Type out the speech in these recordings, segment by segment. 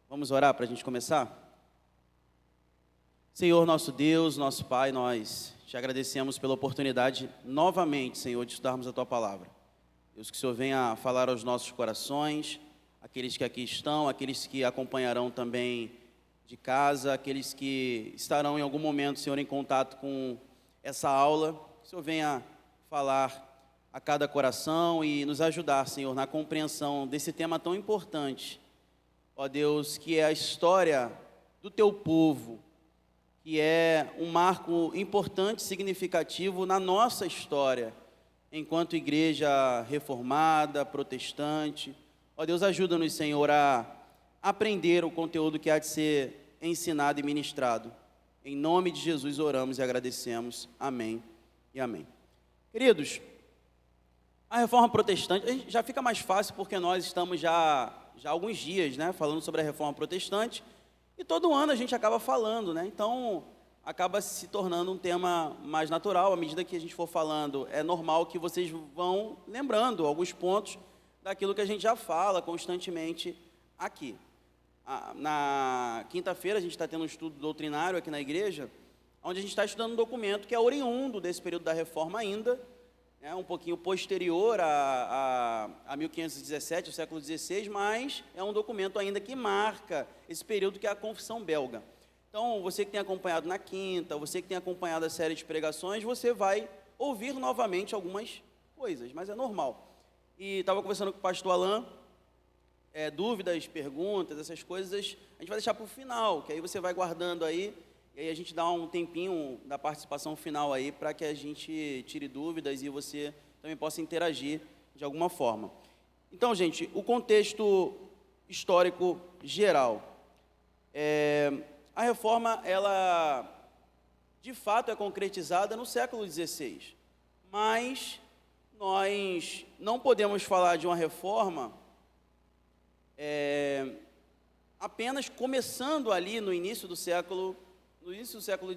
Vamos orar para a gente começar? Senhor, nosso Deus, nosso Pai, nós te agradecemos pela oportunidade novamente, Senhor, de estudarmos a Tua Palavra. Deus, que o Senhor venha falar aos nossos corações, aqueles que aqui estão, aqueles que acompanharão também de casa, aqueles que estarão em algum momento, Senhor, em contato com essa aula, que o Senhor venha falar a cada coração e nos ajudar, Senhor, na compreensão desse tema tão importante, ó Deus, que é a história do Teu povo, que é um marco importante, significativo na nossa história, enquanto igreja reformada, protestante. Ó Deus, ajuda-nos, Senhor, a aprender o conteúdo que há de ser ensinado e ministrado. Em nome de Jesus oramos e agradecemos. Amém e amém. Queridos, a reforma protestante já fica mais fácil porque nós estamos já há alguns dias, né, falando sobre a reforma protestante, e todo ano a gente acaba falando, né? Então acaba se tornando um tema mais natural. À medida que a gente for falando, é normal que vocês vão lembrando alguns pontos daquilo que a gente já fala constantemente aqui. Na quinta-feira a gente está tendo um estudo doutrinário aqui na igreja, onde a gente está estudando um documento que é oriundo desse período da reforma ainda, um pouquinho posterior a 1517, ao século XVI, mas é um documento ainda que marca esse período, que é a Confissão Belga. Então, você que tem acompanhado na quinta, você que tem acompanhado a série de pregações, você vai ouvir novamente algumas coisas, mas é normal. E estava conversando com o pastor Alain, dúvidas, perguntas, essas coisas, a gente vai deixar para o final, que aí você vai guardando aí, e aí a gente dá um tempinho da participação final aí para que a gente tire dúvidas e você também possa interagir de alguma forma. Então, gente, o contexto histórico geral. A reforma, ela de fato é concretizada no século XVI, mas nós não podemos falar de uma reforma apenas começando ali no início do século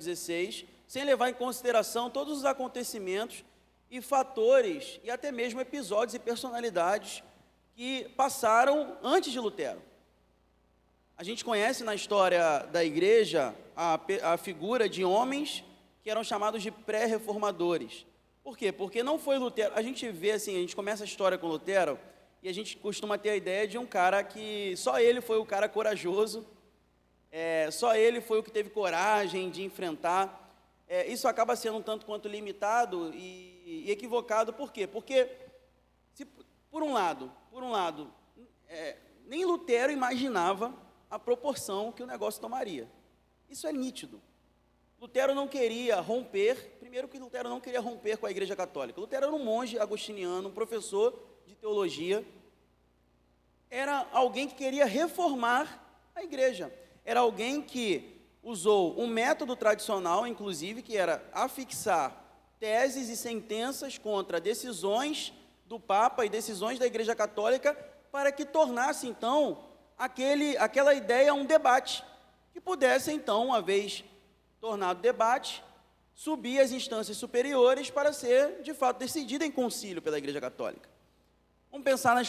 XVI, sem levar em consideração todos os acontecimentos e fatores, e até mesmo episódios e personalidades que passaram antes de Lutero. A gente conhece na história da igreja a figura de homens que eram chamados de pré-reformadores. Por quê? Porque não foi Lutero. A gente vê assim, a gente começa a história com Lutero e a gente costuma ter a ideia de um cara que só ele foi o cara corajoso, só ele foi o que teve coragem de enfrentar. Isso acaba sendo um tanto quanto limitado e equivocado. Por quê? Porque, por um lado, nem Lutero imaginava a proporção que o negócio tomaria. Isso é nítido. Lutero não queria romper, primeiro que Lutero não queria romper com a Igreja Católica. Lutero era um monge agostiniano, um professor de teologia, era alguém que queria reformar a igreja. Era alguém que usou um método tradicional, inclusive, que era afixar teses e sentenças contra decisões do Papa e decisões da Igreja Católica, para que tornasse, então, aquela ideia um debate, que pudesse, então, uma vez tornado debate, subir às instâncias superiores para ser, de fato, decidida em concílio pela Igreja Católica. Vamos pensar na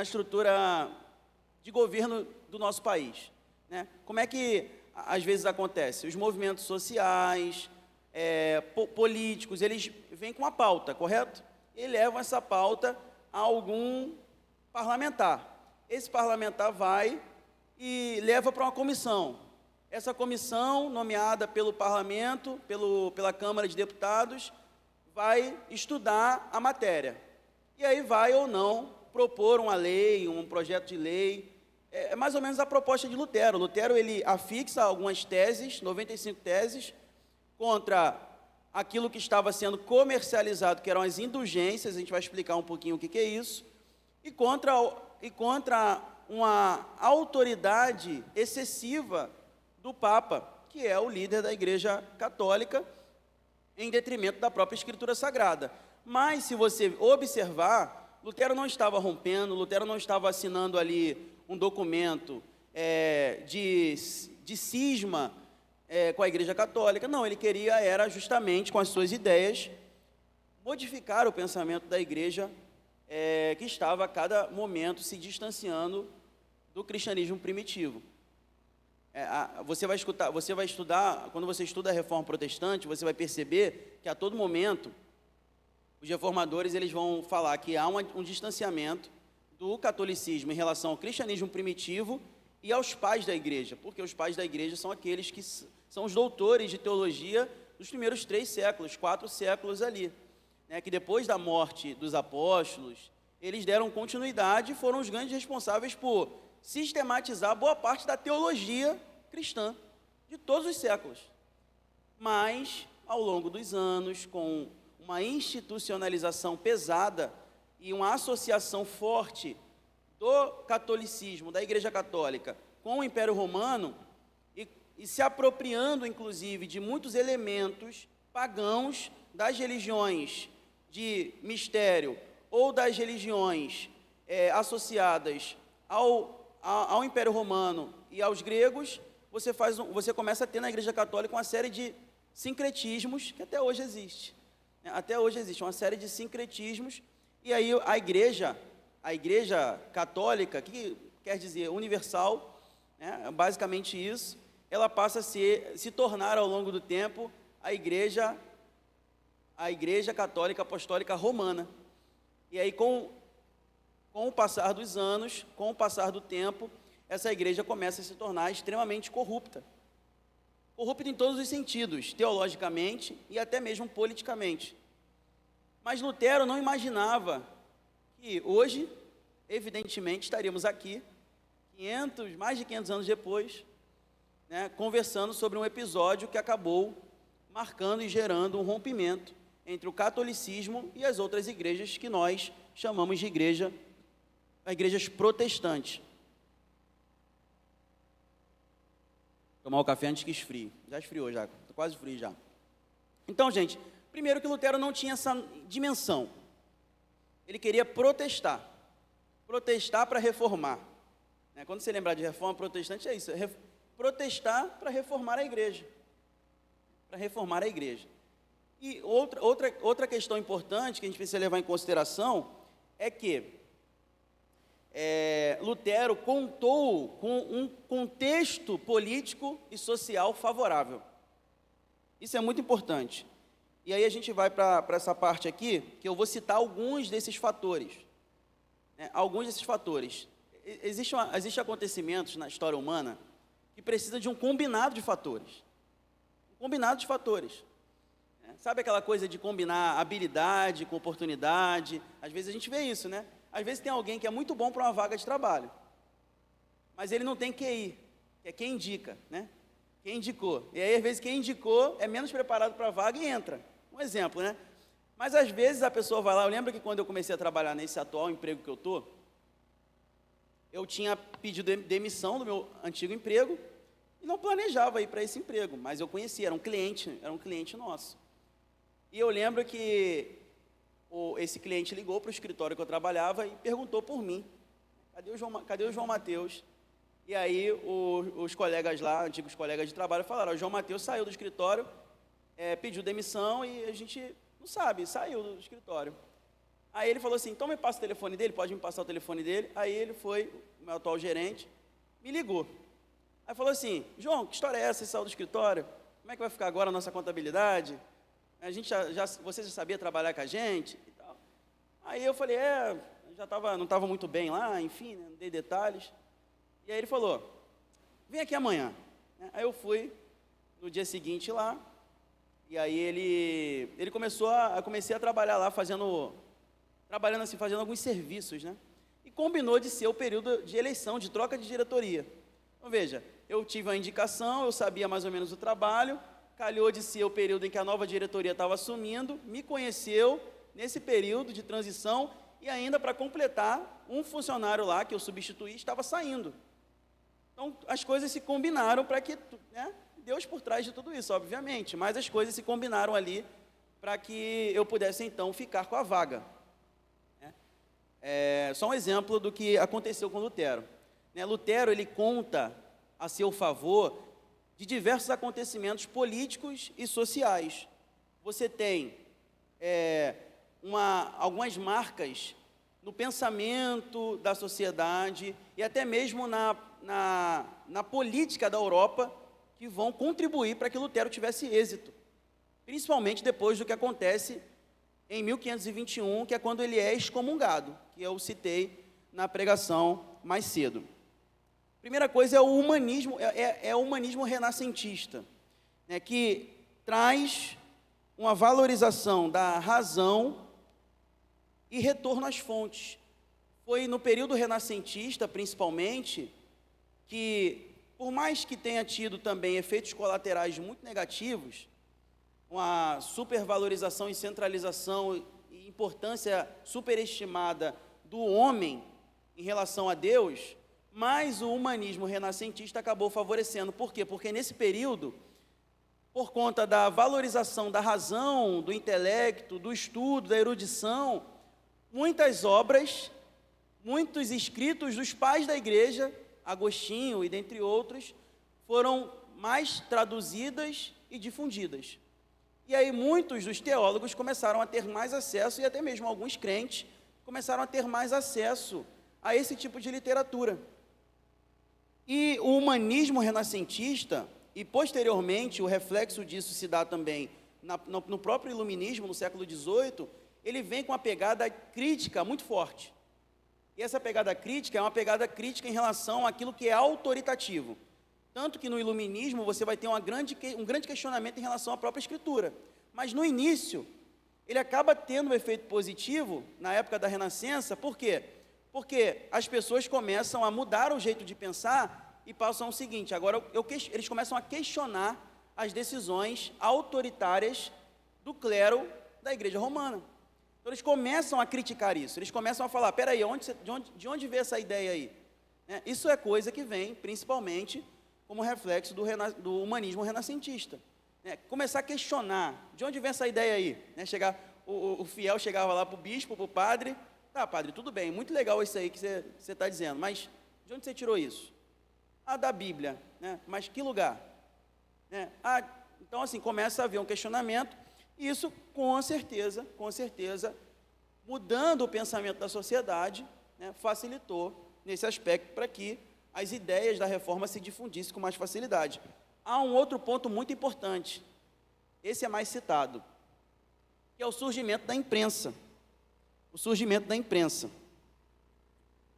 estrutura de governo do nosso país, né? Como é que às vezes acontece? Os movimentos sociais, políticos, eles vêm com uma pauta, correto? E levam essa pauta a algum parlamentar. Esse parlamentar vai e leva para uma comissão. Essa comissão, nomeada pelo parlamento, pela Câmara de Deputados, vai estudar a matéria. E aí vai ou não propor uma lei, um projeto de lei. É mais ou menos a proposta de Lutero. Lutero, ele afixa algumas teses, 95 teses, contra aquilo que estava sendo comercializado, que eram as indulgências. A gente vai explicar um pouquinho o que é isso, e contra uma autoridade excessiva do Papa, que é o líder da Igreja Católica, em detrimento da própria Escritura Sagrada. Mas, se você observar, Lutero não estava rompendo, Lutero não estava assinando ali um documento de cisma com a Igreja Católica. Não, ele queria, era justamente com as suas ideias, modificar o pensamento da Igreja, que estava a cada momento se distanciando do cristianismo primitivo. Você vai estudar, quando você estuda a Reforma Protestante, você vai perceber que a todo momento os reformadores eles vão falar que há um distanciamento do catolicismo em relação ao cristianismo primitivo e aos pais da igreja, porque os pais da igreja são aqueles que são os doutores de teologia dos primeiros 3 séculos, 4 séculos ali, né, que depois da morte dos apóstolos, eles deram continuidade e foram os grandes responsáveis por sistematizar boa parte da teologia cristã de todos os séculos. Mas, ao longo dos anos, com uma institucionalização pesada e uma associação forte do catolicismo, da Igreja Católica, com o Império Romano, e se apropriando, inclusive, de muitos elementos pagãos das religiões de mistério ou das religiões associadas ao Império Romano e aos gregos, você começa a ter na Igreja Católica uma série de sincretismos que até hoje existe. Até hoje existe uma série de sincretismos, e aí a Igreja Católica, que quer dizer universal, né, basicamente isso, ela passa a se tornar ao longo do tempo a Igreja Católica Apostólica Romana. E aí com o passar dos anos, com o passar do tempo, essa igreja começa a se tornar extremamente corrupta. Corrupta em todos os sentidos, teologicamente e até mesmo politicamente. Mas Lutero não imaginava que hoje, evidentemente, estaríamos aqui, mais de 500 anos depois, né, conversando sobre um episódio que acabou marcando e gerando um rompimento entre o catolicismo e as outras igrejas que nós chamamos de igrejas protestantes. Tomar o café antes que esfrie. Já esfriou, já. Está quase frio já. Então, gente, primeiro que Lutero não tinha essa dimensão. Ele queria protestar. Protestar para reformar. Quando você lembrar de reforma protestante, é isso. Protestar para reformar a igreja. Para reformar a igreja. E outra questão importante que a gente precisa levar em consideração é que Lutero contou com um contexto político e social favorável. Isso é muito importante. E aí a gente vai para essa parte aqui, que eu vou citar alguns desses fatores. Alguns desses fatores. Existem acontecimentos na história humana que precisam de um combinado de fatores. Um combinado de fatores. Sabe aquela coisa de combinar habilidade com oportunidade? Às vezes a gente vê isso, né? Às vezes tem alguém que é muito bom para uma vaga de trabalho, mas ele não tem QI, que é quem indica, né? Quem indicou. E aí, às vezes, quem indicou é menos preparado para a vaga e entra. Um exemplo, né? Mas, às vezes, a pessoa vai lá. Eu lembro que quando eu comecei a trabalhar nesse atual emprego que eu estou, eu tinha pedido demissão do meu antigo emprego e não planejava ir para esse emprego, mas eu conhecia, era um cliente nosso. E eu lembro que esse cliente ligou para o escritório que eu trabalhava e perguntou por mim. Cadê o João Mateus? E aí os colegas lá, antigos colegas de trabalho, falaram: o João Mateus saiu do escritório, pediu demissão e a gente não sabe, saiu do escritório. Aí ele falou assim: então me passa o telefone dele, pode me passar o telefone dele? Aí ele foi, o meu atual gerente, me ligou. Aí falou assim: João, que história é essa? Você saiu do escritório? Como é que vai ficar agora a nossa contabilidade? Você já sabia trabalhar com a gente e tal. Aí eu falei, não estava muito bem lá, enfim, né, não dei detalhes. E aí ele falou, vem aqui amanhã. Aí eu fui no dia seguinte lá, e aí ele comecei a trabalhar lá, fazendo alguns serviços, né? E combinou de ser o período de eleição, de troca de diretoria. Então veja, eu tive a indicação, eu sabia mais ou menos o trabalho, calhou de ser o período em que a nova diretoria estava assumindo, me conheceu nesse período de transição e ainda para completar, um funcionário lá que eu substituí estava saindo. Então, as coisas se combinaram para que, né, Deus por trás de tudo isso, obviamente, mas as coisas se combinaram ali para que eu pudesse, então, ficar com a vaga. Só um exemplo do que aconteceu com Lutero. Lutero, ele conta a seu favor de diversos acontecimentos políticos e sociais. Você tem algumas marcas no pensamento da sociedade e até mesmo na política da Europa, que vão contribuir para que Lutero tivesse êxito, principalmente depois do que acontece em 1521, que é quando ele é excomungado, que eu citei na pregação mais cedo. Primeira coisa é o humanismo, é o humanismo renascentista, né, que traz uma valorização da razão e retorno às fontes. Foi no período renascentista, principalmente, que, por mais que tenha tido também efeitos colaterais muito negativos, uma supervalorização e centralização e importância superestimada do homem em relação a Deus, mas o humanismo renascentista acabou favorecendo. Por quê? Porque nesse período, por conta da valorização da razão, do intelecto, do estudo, da erudição, muitas obras, muitos escritos dos pais da igreja, Agostinho e dentre outros, foram mais traduzidas e difundidas. E aí muitos dos teólogos começaram a ter mais acesso, e até mesmo alguns crentes começaram a ter mais acesso a esse tipo de literatura. E o humanismo renascentista, e posteriormente o reflexo disso se dá também no próprio iluminismo, no século XVIII, ele vem com uma pegada crítica muito forte. E essa pegada crítica é uma pegada crítica em relação àquilo que é autoritativo. Tanto que no iluminismo você vai ter um grande questionamento em relação à própria escritura. Mas no início, ele acaba tendo um efeito positivo na época da Renascença. Por quê? Porque as pessoas começam a mudar o jeito de pensar e passam o seguinte: agora eles começam a questionar as decisões autoritárias do clero da Igreja Romana. Então eles começam a criticar isso, eles começam a falar: peraí, de onde veio essa ideia aí? Isso é coisa que vem principalmente como reflexo do humanismo renascentista. Começar a questionar: de onde vem essa ideia aí? O fiel chegava lá para o bispo, para o padre: tá, padre, tudo bem, muito legal isso aí que você está dizendo, mas de onde você tirou isso? Ah, da Bíblia, mas que lugar? Então assim, começa a haver um questionamento, e isso com certeza, mudando o pensamento da sociedade, facilitou nesse aspecto para que as ideias da reforma se difundissem com mais facilidade. Há um outro ponto muito importante, esse é mais citado, que é o surgimento da imprensa. O surgimento da imprensa.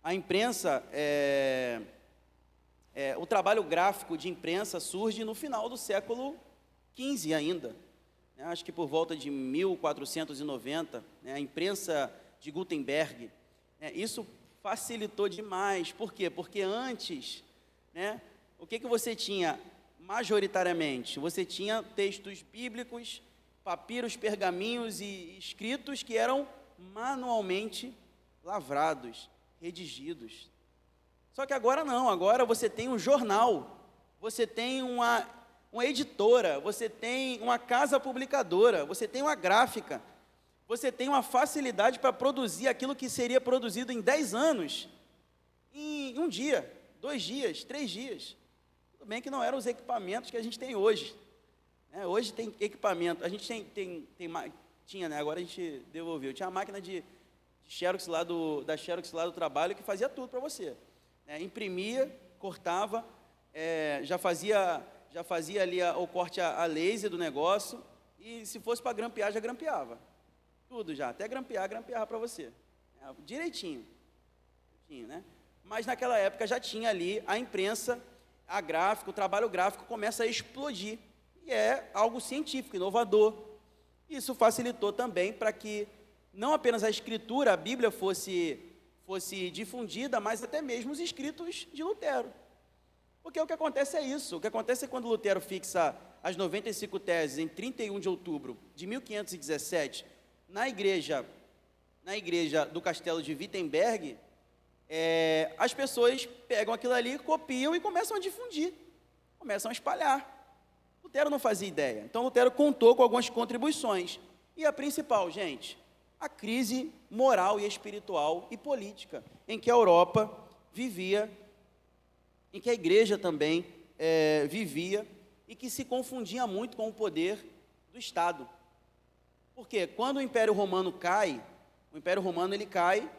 A imprensa, o trabalho gráfico de imprensa surge no final do século XV ainda. Acho que por volta de 1490, a imprensa de Gutenberg, isso facilitou demais. Por quê? Porque antes, o que você tinha majoritariamente? Você tinha textos bíblicos, papiros, pergaminhos e escritos que eram manualmente lavrados, redigidos. Só que agora não, agora você tem um jornal, você tem uma editora, você tem uma casa publicadora, você tem uma gráfica, você tem uma facilidade para produzir aquilo que seria produzido em 10 anos, em um dia, 2 dias, 3 dias. Tudo bem que não eram os equipamentos que a gente tem hoje. Hoje tem equipamento, a gente tinha, agora a gente devolveu, tinha a máquina de Xerox da Xerox lá do trabalho que fazia tudo para você. Imprimia, cortava, já fazia ali o corte a laser do negócio, e se fosse para grampear, já grampeava. Tudo já, até grampeava para você. Direitinho. Mas naquela época já tinha ali a imprensa, o trabalho gráfico começa a explodir. E é algo científico, inovador. Isso facilitou também para que não apenas a escritura, a Bíblia fosse difundida, mas até mesmo os escritos de Lutero. Porque o que acontece é isso. O que acontece é que quando Lutero fixa as 95 teses em 31 de outubro de 1517, na igreja do Castelo de Wittenberg, as pessoas pegam aquilo ali, copiam e começam a difundir, começam a espalhar. Lutero não fazia ideia. Então Lutero contou com algumas contribuições. E a principal, gente, a crise moral e espiritual e política em que a Europa vivia, em que a igreja também vivia, e que se confundia muito com o poder do Estado. Porque quando o Império Romano cai, ele cai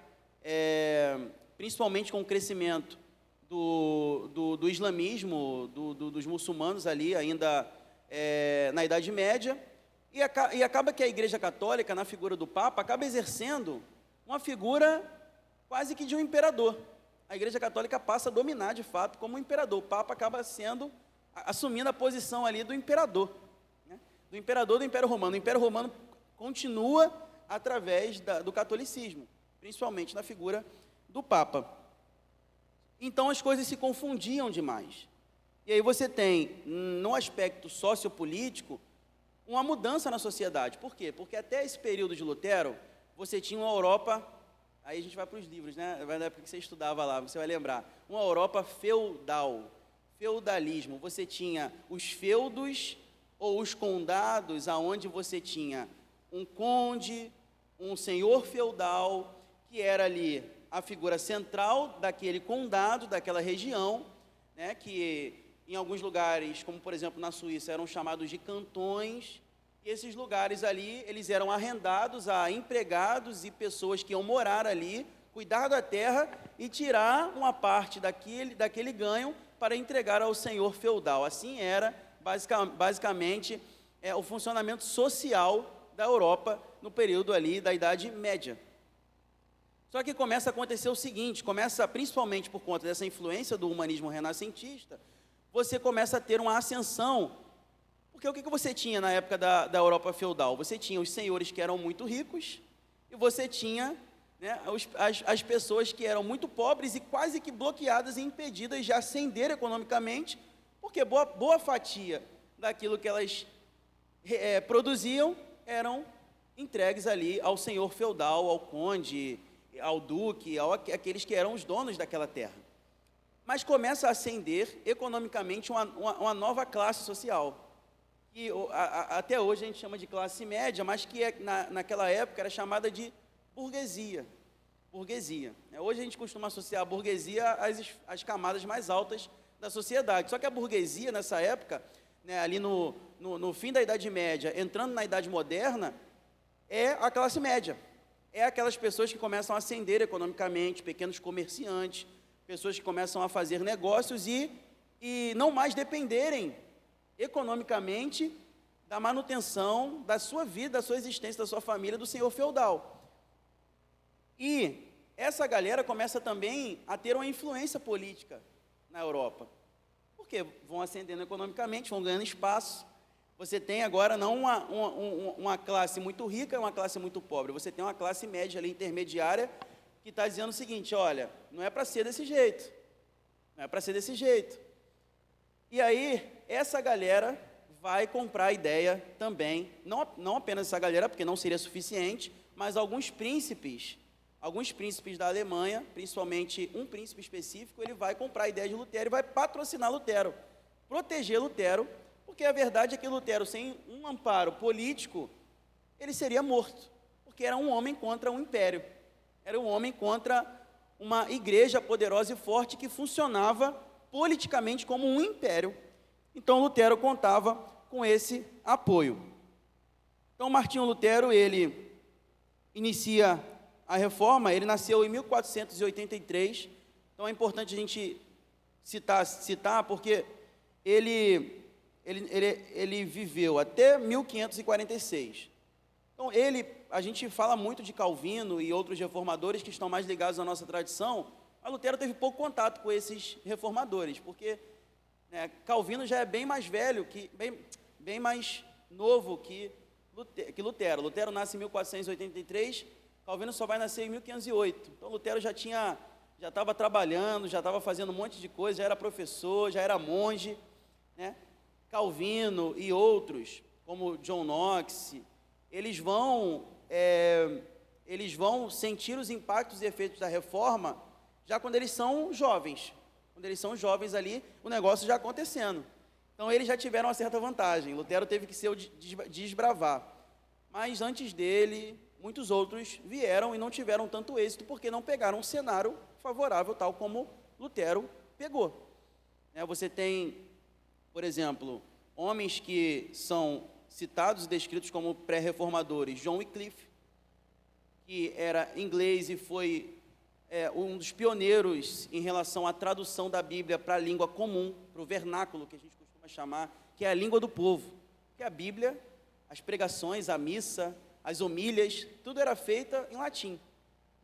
principalmente com o crescimento do islamismo, dos muçulmanos ali ainda na Idade Média, e acaba que a Igreja Católica, na figura do Papa, acaba exercendo uma figura quase que de um imperador. A Igreja Católica passa a dominar, de fato, como um imperador. O Papa acaba assumindo a posição ali do imperador, né? Do imperador do Império Romano. O Império Romano continua através do catolicismo, principalmente na figura do Papa. Então as coisas se confundiam demais. E aí você tem, no aspecto sociopolítico, uma mudança na sociedade. Por quê? Porque até esse período de Lutero, você tinha uma Europa, aí a gente vai para os livros, né? Vai na época que você estudava lá, você vai lembrar, uma Europa feudal, feudalismo. Você tinha os feudos ou os condados, aonde você tinha um conde, um senhor feudal, que era ali a figura central daquele condado, daquela região, né, que em alguns lugares, como por exemplo na Suíça, eram chamados de cantões, e esses lugares ali, eles eram arrendados a empregados e pessoas que iam morar ali, cuidar da terra e tirar uma parte daquele ganho para entregar ao senhor feudal. Assim era, basicamente, o funcionamento social da Europa no período ali da Idade Média. Só que começa a acontecer o seguinte, principalmente por conta dessa influência do humanismo renascentista, você começa a ter uma ascensão, porque o que você tinha na época da Europa feudal? Você tinha os senhores que eram muito ricos, e você tinha, né, as pessoas que eram muito pobres e quase que bloqueadas e impedidas de ascender economicamente, porque boa fatia daquilo que elas produziam eram entregues ali ao senhor feudal, ao conde, ao duque, aqueles que eram os donos daquela terra. Mas começa a ascender economicamente uma nova classe social, que até hoje a gente chama de classe média, mas que naquela época era chamada de burguesia. Hoje a gente costuma associar a burguesia às camadas mais altas da sociedade. Só que a burguesia, nessa época, né, ali no fim da Idade Média, entrando na Idade Moderna, é a classe média. É aquelas pessoas que começam a ascender economicamente, pequenos comerciantes, pessoas que começam a fazer negócios e não mais dependerem economicamente da manutenção da sua vida, da sua existência, da sua família, do senhor feudal. E essa galera começa também a ter uma influência política na Europa, porque vão ascendendo economicamente, vão ganhando espaço. Você tem agora não uma classe muito rica, uma classe muito pobre, você tem uma classe média ali, intermediária, que está dizendo o seguinte, olha, não é para ser desse jeito, não é para ser desse jeito. E aí, essa galera vai comprar a ideia também, não apenas essa galera, porque não seria suficiente, mas alguns príncipes da Alemanha, principalmente um príncipe específico, ele vai comprar a ideia de Lutero e vai patrocinar Lutero, proteger Lutero, porque a verdade é que Lutero, sem um amparo político, ele seria morto, porque era um homem contra um império, era um homem contra uma igreja poderosa e forte que funcionava politicamente como um império. Então Lutero contava com esse apoio. Então Martinho Lutero, ele inicia a reforma, ele nasceu em 1483, então é importante a gente citar porque ele viveu até 1546. Então a gente fala muito de Calvino e outros reformadores que estão mais ligados à nossa tradição, mas Lutero teve pouco contato com esses reformadores, porque né, Calvino já é bem mais velho, bem mais novo que Lutero. Lutero nasce em 1483, Calvino só vai nascer em 1508. Então Lutero já estava trabalhando, já estava fazendo um monte de coisa, já era professor, já era monge, né? Calvino e outros, como John Knox, eles vão sentir os impactos e efeitos da reforma já quando eles são jovens. Quando eles são jovens ali, o negócio já acontecendo. Então eles já tiveram uma certa vantagem. Lutero teve que se desbravar. Mas antes dele, muitos outros vieram e não tiveram tanto êxito porque não pegaram um cenário favorável, tal como Lutero pegou. Você tem, por exemplo, homens que são citados e descritos como pré-reformadores. John Wycliffe, que era inglês e foi um dos pioneiros em relação à tradução da Bíblia para a língua comum, para o vernáculo, que a gente costuma chamar, que é a língua do povo. Porque a Bíblia, as pregações, a missa, as homilhas, tudo era feita em latim.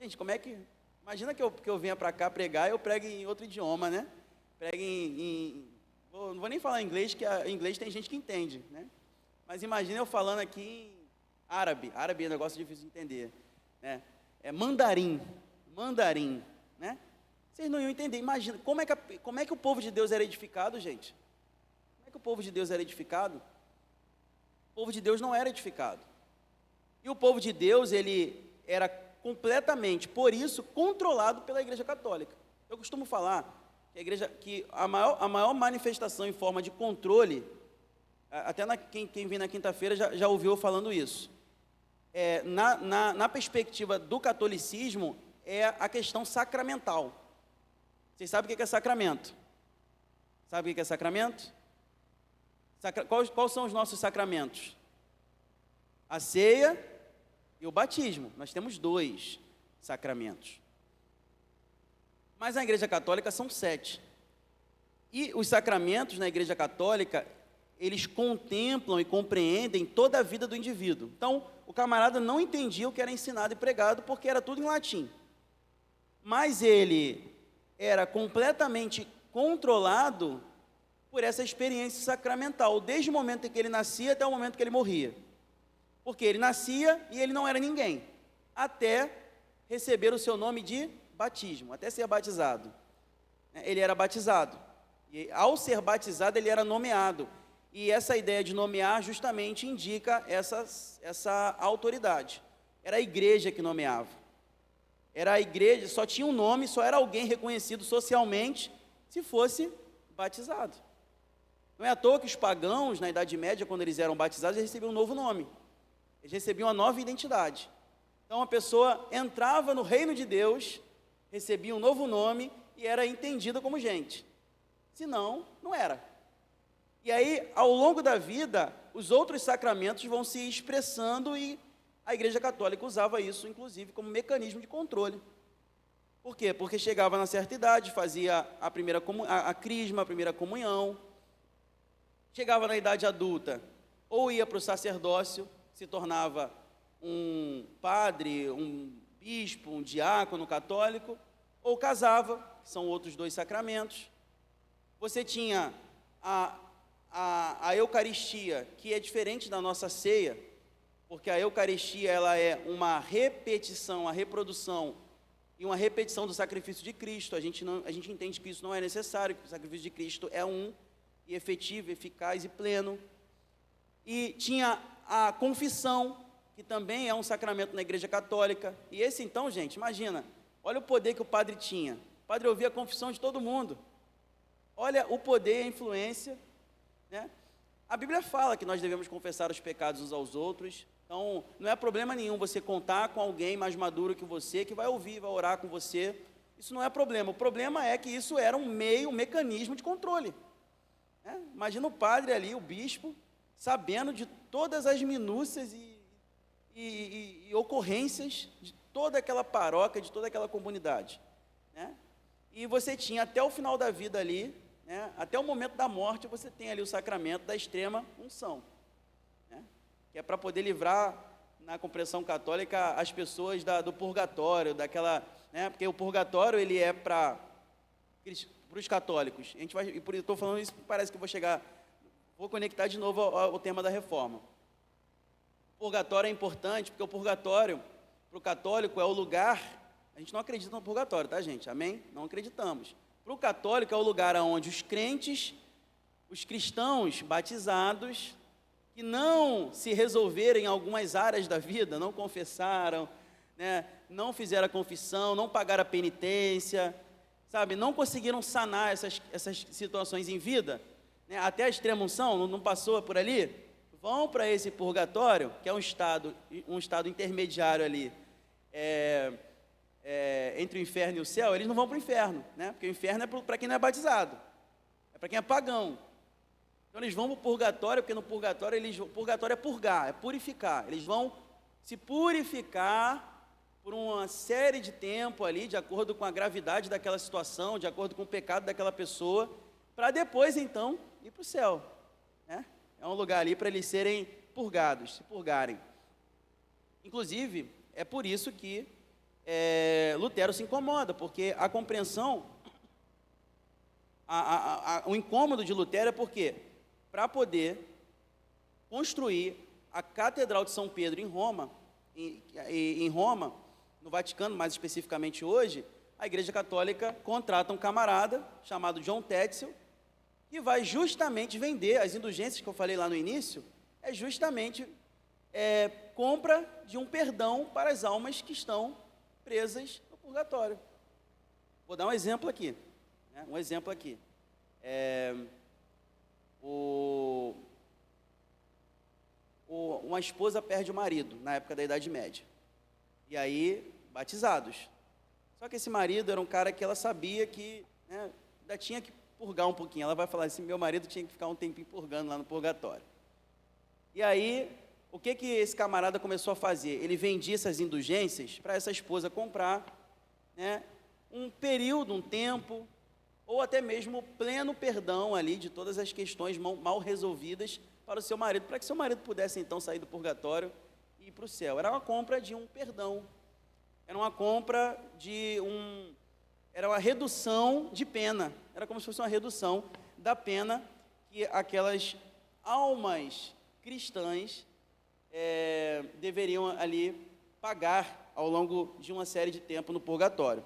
Gente, como é que... Imagina que eu venha para cá pregar e eu pregue em outro idioma, né? Pregue não vou nem falar inglês, que em inglês tem gente que entende, né? Mas imagina eu falando aqui em árabe. Árabe é um negócio difícil de entender, né? É mandarim, né? Vocês não iam entender. Imagina, como é que o povo de Deus era edificado, gente? Como é que o povo de Deus era edificado? O povo de Deus não era edificado. E o povo de Deus, ele era completamente, por isso, controlado pela Igreja Católica. Eu costumo falar que a maior manifestação em forma de controle, até quem vem na quinta-feira já ouviu falando isso, na perspectiva do catolicismo, é a questão sacramental. Vocês sabem o que é sacramento? Sabe o que é sacramento? Quais são os nossos sacramentos? A ceia e o batismo. Nós temos 2 sacramentos. Mas na Igreja Católica são 7. E os sacramentos na Igreja Católica, eles contemplam e compreendem toda a vida do indivíduo. Então, o camarada não entendia o que era ensinado e pregado, porque era tudo em latim. Mas ele era completamente controlado por essa experiência sacramental, desde o momento em que ele nascia até o momento que ele morria. Porque ele nascia e ele não era ninguém, até receber o seu nome de batismo, até ser batizado. Ele era batizado, e ao ser batizado ele era nomeado, e essa ideia de nomear justamente indica essa autoridade. Era a igreja que nomeava, era a igreja, só tinha um nome, só era alguém reconhecido socialmente se fosse batizado. Não é à toa que os pagãos, na Idade Média, quando eles eram batizados, eles recebiam um novo nome, eles recebiam uma nova identidade. Então a pessoa entrava no reino de Deus, recebia um novo nome e era entendida como gente. Senão, não era. E aí, ao longo da vida, os outros sacramentos vão se expressando e a Igreja Católica usava isso, inclusive, como mecanismo de controle. Por quê? Porque chegava na certa idade, fazia a crisma, a primeira comunhão, chegava na idade adulta, ou ia para o sacerdócio, se tornava um padre, um bispo, um diácono católico, ou casava, que são outros 2 sacramentos. Você tinha a Eucaristia, que é diferente da nossa ceia, porque a Eucaristia ela é uma repetição, a reprodução e uma repetição do sacrifício de Cristo. A gente entende que isso não é necessário, que o sacrifício de Cristo é e efetivo, eficaz e pleno. E tinha a confissão, que também é um sacramento na Igreja Católica. E esse então, gente, imagina, olha o poder que o padre tinha. O padre ouvia a confissão de todo mundo. Olha o poder e a influência, né? A Bíblia fala que nós devemos confessar os pecados uns aos outros. Então, não é problema nenhum você contar com alguém mais maduro que você, que vai ouvir, vai orar com você. Isso não é problema. O problema é que isso era um mecanismo de controle, né? Imagina o padre ali, o bispo, sabendo de todas as minúcias e ocorrências de toda aquela paróquia, de toda aquela comunidade, né? E você tinha até o final da vida ali, né? Até o momento da morte, você tem ali o sacramento da extrema unção, né? Que é para poder livrar, na compreensão católica, as pessoas do purgatório, daquela, né? Porque o purgatório ele é para os católicos. A gente vai, e por isso estou falando isso, parece que vou conectar de novo ao tema da reforma. O purgatório é importante, porque o purgatório, para o católico, é o lugar... A gente não acredita no purgatório, tá, gente? Amém? Não acreditamos. Para o católico, é o lugar onde os crentes, os cristãos batizados, que não se resolveram em algumas áreas da vida, não confessaram, né, não fizeram a confissão, não pagaram a penitência, sabe? Não conseguiram sanar essas situações em vida, né, até a extrema unção, não passou por ali, vão para esse purgatório, que é um estado intermediário ali, entre o inferno e o céu. Eles não vão para o inferno, né? Porque o inferno é para quem não é batizado, é para quem é pagão. Então eles vão para o purgatório, porque no purgatório o purgatório é purgar, é purificar. Eles vão se purificar por uma série de tempo ali, de acordo com a gravidade daquela situação, de acordo com o pecado daquela pessoa, para depois, então, ir para o céu, né? É um lugar ali para eles serem purgados, se purgarem. Inclusive, é por isso que Lutero se incomoda, porque a compreensão, o incômodo de Lutero é porque, para poder construir a Catedral de São Pedro em Roma, no Vaticano, mais especificamente hoje, a Igreja Católica contrata um camarada chamado John Tetzel, que vai justamente vender as indulgências que eu falei lá no início, é justamente compra de um perdão para as almas que estão presas no purgatório. Vou dar um exemplo aqui, né? Uma esposa perde o marido na época da Idade Média, e aí batizados. Só que esse marido era um cara que ela sabia que, né, ainda tinha que purgar um pouquinho. Ela vai falar assim: meu marido tinha que ficar um tempinho purgando lá no purgatório. E aí, o que esse camarada começou a fazer? Ele vendia essas indulgências para essa esposa comprar, né, um período, um tempo, ou até mesmo pleno perdão ali de todas as questões mal resolvidas para o seu marido, para que seu marido pudesse então sair do purgatório e ir para o céu. Era uma compra de um perdão, era uma compra era uma redução de pena, era como se fosse uma redução da pena que aquelas almas cristãs deveriam ali pagar ao longo de uma série de tempo no purgatório.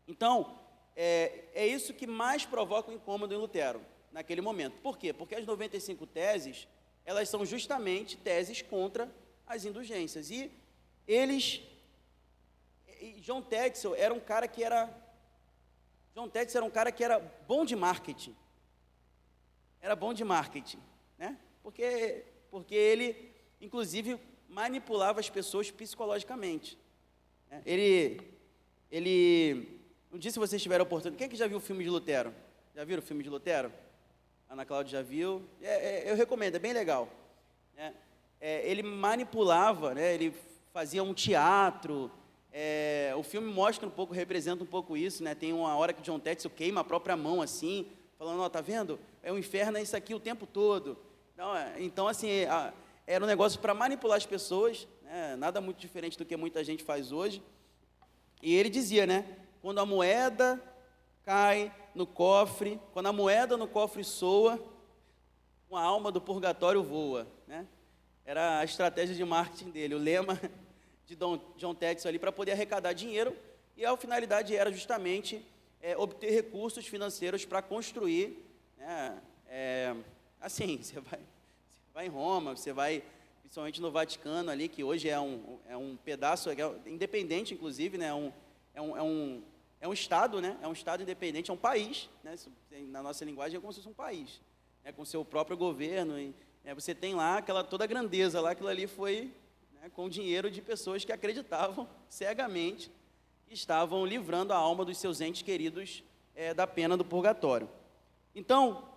Então, é isso que mais provoca o incômodo em Lutero, naquele momento. Por quê? Porque as 95 teses, elas são justamente teses contra as indulgências. E John Tetzel era um cara que era bom de marketing. Era bom de marketing, né? Porque ele, inclusive, manipulava as pessoas psicologicamente, né? Não sei se vocês tiveram a oportunidade. Quem é que já viu o filme de Lutero? Já viram o filme de Lutero? Ana Cláudia já viu. Eu recomendo, é bem legal, né? Ele manipulava, né? Ele fazia um teatro. O filme mostra um pouco, representa um pouco isso, né? Tem uma hora que John Tetzel queima a própria mão assim, falando: ó, tá vendo? O inferno é isso aqui o tempo todo. Então assim, era um negócio para manipular as pessoas, né? Nada muito diferente do que muita gente faz hoje. E ele dizia, né? Quando a moeda cai no cofre, quando a moeda no cofre soa, uma alma do purgatório voa, né? Era a estratégia de marketing dele, o lema de John Tetzel ali, para poder arrecadar dinheiro, e a finalidade era justamente obter recursos financeiros para construir, né? Assim, você vai em Roma, você vai principalmente no Vaticano ali, que hoje é um pedaço, independente inclusive, né? É um estado, né? É um estado independente, é um país, né? Na nossa linguagem é como se fosse um país, né? Com seu próprio governo, e você tem lá toda a grandeza lá, aquilo ali foi, né, com o dinheiro de pessoas que acreditavam cegamente que estavam livrando a alma dos seus entes queridos da pena do purgatório. Então,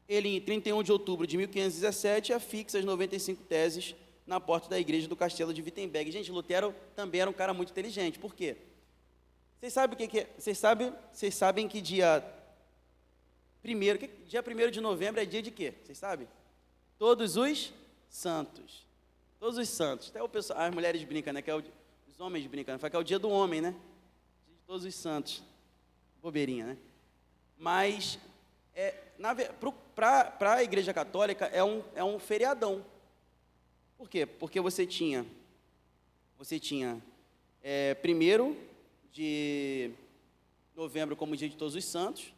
ele, em 31 de outubro de 1517, afixa as 95 teses na porta da igreja do castelo de Wittenberg. Gente, Lutero também era um cara muito inteligente. Por quê? Vocês sabem o que é? Vocês sabem que dia 1º de novembro é dia de quê? Vocês sabem? Todos os santos. Todos os santos. Até as mulheres brincam, né? Os homens brincam, né? Que é o dia do homem, né? Dia de todos os santos. Bobeirinha, né? Mas, para a Igreja Católica, é um feriadão. Por quê? Porque você tinha 1º de novembro como dia de todos os santos.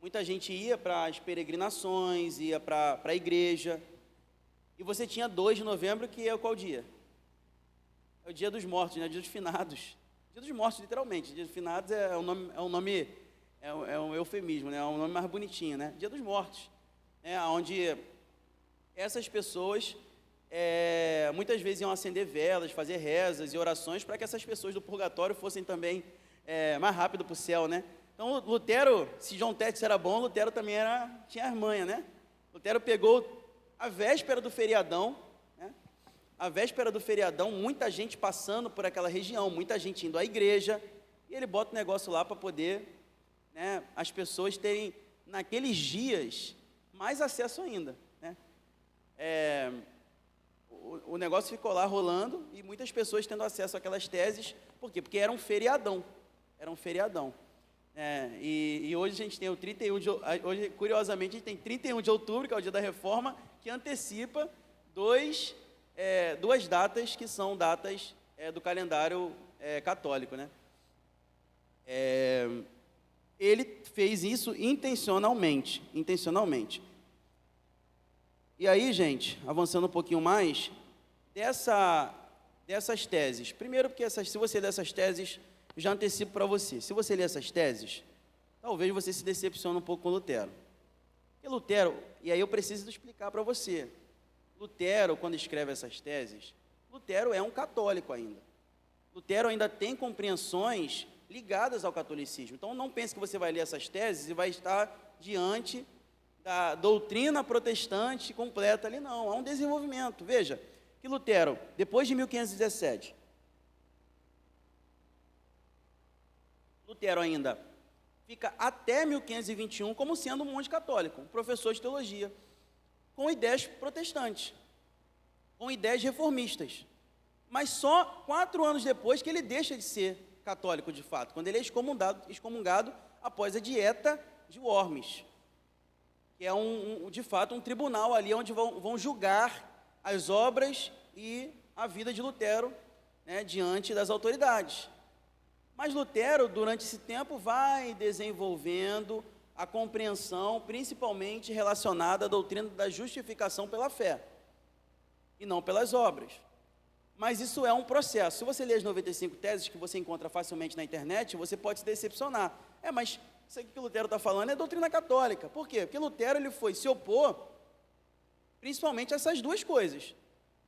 Muita gente ia para as peregrinações, ia para a igreja. E você tinha 2 de novembro, que é qual dia? É o dia dos mortos, né? Dia dos finados. Dia dos mortos, literalmente. Dia dos finados é um eufemismo, né? É um nome mais bonitinho, né? Dia dos mortos. Onde essas pessoas muitas vezes iam acender velas, fazer rezas e orações para que essas pessoas do purgatório fossem também mais rápido para o céu, né? Então, Lutero, se John Tetzel era bom, Lutero também tinha as manhas, né? Lutero pegou a véspera do feriadão, né? a véspera do feriadão, muita gente passando por aquela região, muita gente indo à igreja, e ele bota o negócio lá para poder, né, as pessoas terem, naqueles dias, mais acesso ainda, né? O negócio ficou lá rolando, e muitas pessoas tendo acesso àquelas teses, por quê? Porque era um feriadão, e hoje a gente tem o 31 de, hoje, curiosamente, a gente tem 31 de outubro, que é o dia da reforma, que antecipa duas datas que são datas do calendário católico, né? Ele fez isso intencionalmente. E aí, gente, avançando um pouquinho mais, dessas teses, primeiro porque se você ler essas teses, já antecipo para você, se você ler essas teses, talvez você se decepcione um pouco com Lutero. Porque Lutero, e aí eu preciso explicar para você, Lutero, quando escreve essas teses, Lutero é um católico ainda. Lutero ainda tem compreensões ligadas ao catolicismo. Então, não pense que você vai ler essas teses e vai estar diante da doutrina protestante completa ali, não. Há um desenvolvimento. Veja, que Lutero, depois de 1517, Lutero ainda fica até 1521 como sendo um monge católico, um professor de teologia, com ideias protestantes, com ideias reformistas. Mas só 4 anos depois que ele deixa de ser católico de fato, quando ele é excomungado após a dieta de Worms, que é de fato um tribunal ali onde vão julgar as obras e a vida de Lutero, né, diante das autoridades. Mas Lutero, durante esse tempo, vai desenvolvendo a compreensão, principalmente relacionada à doutrina da justificação pela fé, e não pelas obras. Mas isso é um processo. Se você ler as 95 teses que você encontra facilmente na internet, você pode se decepcionar. Mas isso aqui que Lutero está falando é doutrina católica. Por quê? Porque Lutero ele foi se opor principalmente a essas duas coisas: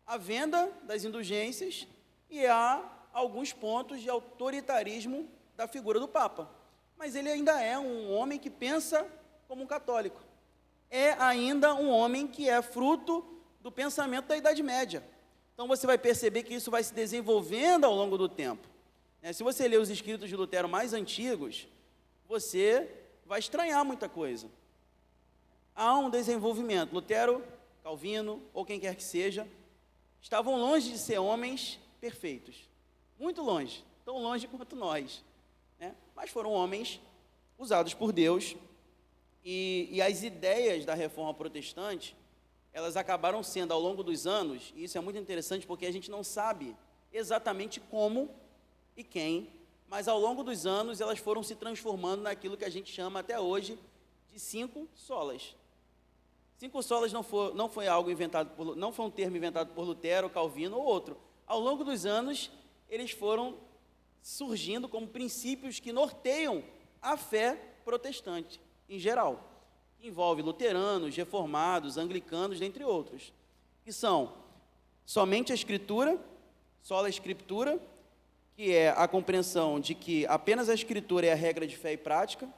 a venda das indulgências e a alguns pontos de autoritarismo da figura do Papa. Mas ele ainda é um homem que pensa como um católico. É ainda um homem que é fruto do pensamento da Idade Média. Então você vai perceber que isso vai se desenvolvendo ao longo do tempo. Se você ler os escritos de Lutero mais antigos, você vai estranhar muita coisa. Há um desenvolvimento. Lutero, Calvino, ou quem quer que seja, estavam longe de ser homens perfeitos. Muito longe, tão longe quanto nós, né? Mas foram homens usados por Deus, e as ideias da reforma protestante, elas acabaram sendo, ao longo dos anos, e isso é muito interessante porque a gente não sabe exatamente como e quem, mas ao longo dos anos elas foram se transformando naquilo que a gente chama até hoje de 5 solas. 5 solas não foi algo inventado não foi um termo inventado por Lutero, Calvino ou outro. Ao longo dos anos, eles foram surgindo como princípios que norteiam a fé protestante em geral, que envolve luteranos, reformados, anglicanos, dentre outros, que são somente a Escritura, sola Scriptura, que é a compreensão de que apenas a Escritura é a regra de fé e prática,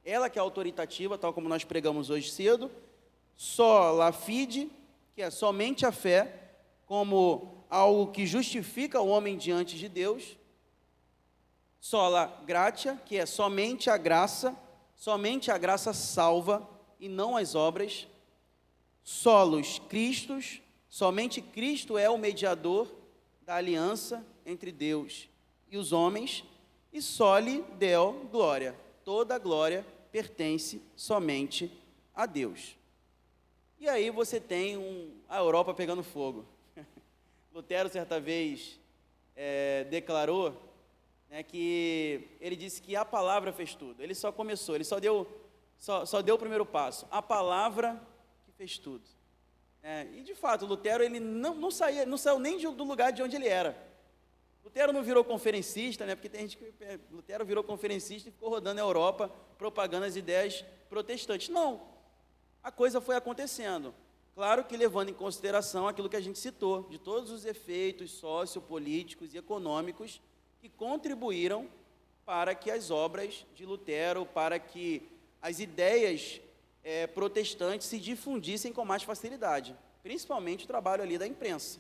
ela que é autoritativa, tal como nós pregamos hoje cedo, sola fide, que é somente a fé, como algo que justifica o homem diante de Deus, sola gratia, que é somente a graça salva e não as obras, solos Christus, somente Cristo é o mediador da aliança entre Deus e os homens, e soli Deo gloria, toda a glória pertence somente a Deus. E aí você tem a Europa pegando fogo. Lutero, certa vez, declarou, né, que ele disse que a palavra fez tudo. Ele só começou, ele só deu o primeiro passo. A palavra que fez tudo. E, de fato, Lutero ele não saiu nem do lugar de onde ele era. Lutero não virou conferencista, né, porque tem gente que... Lutero virou conferencista e ficou rodando a Europa, propagando as ideias protestantes. Não. A coisa foi acontecendo. Claro que levando em consideração aquilo que a gente citou, de todos os efeitos sociopolíticos e econômicos que contribuíram para que as obras de Lutero, para que as ideias protestantes se difundissem com mais facilidade, principalmente o trabalho ali da imprensa.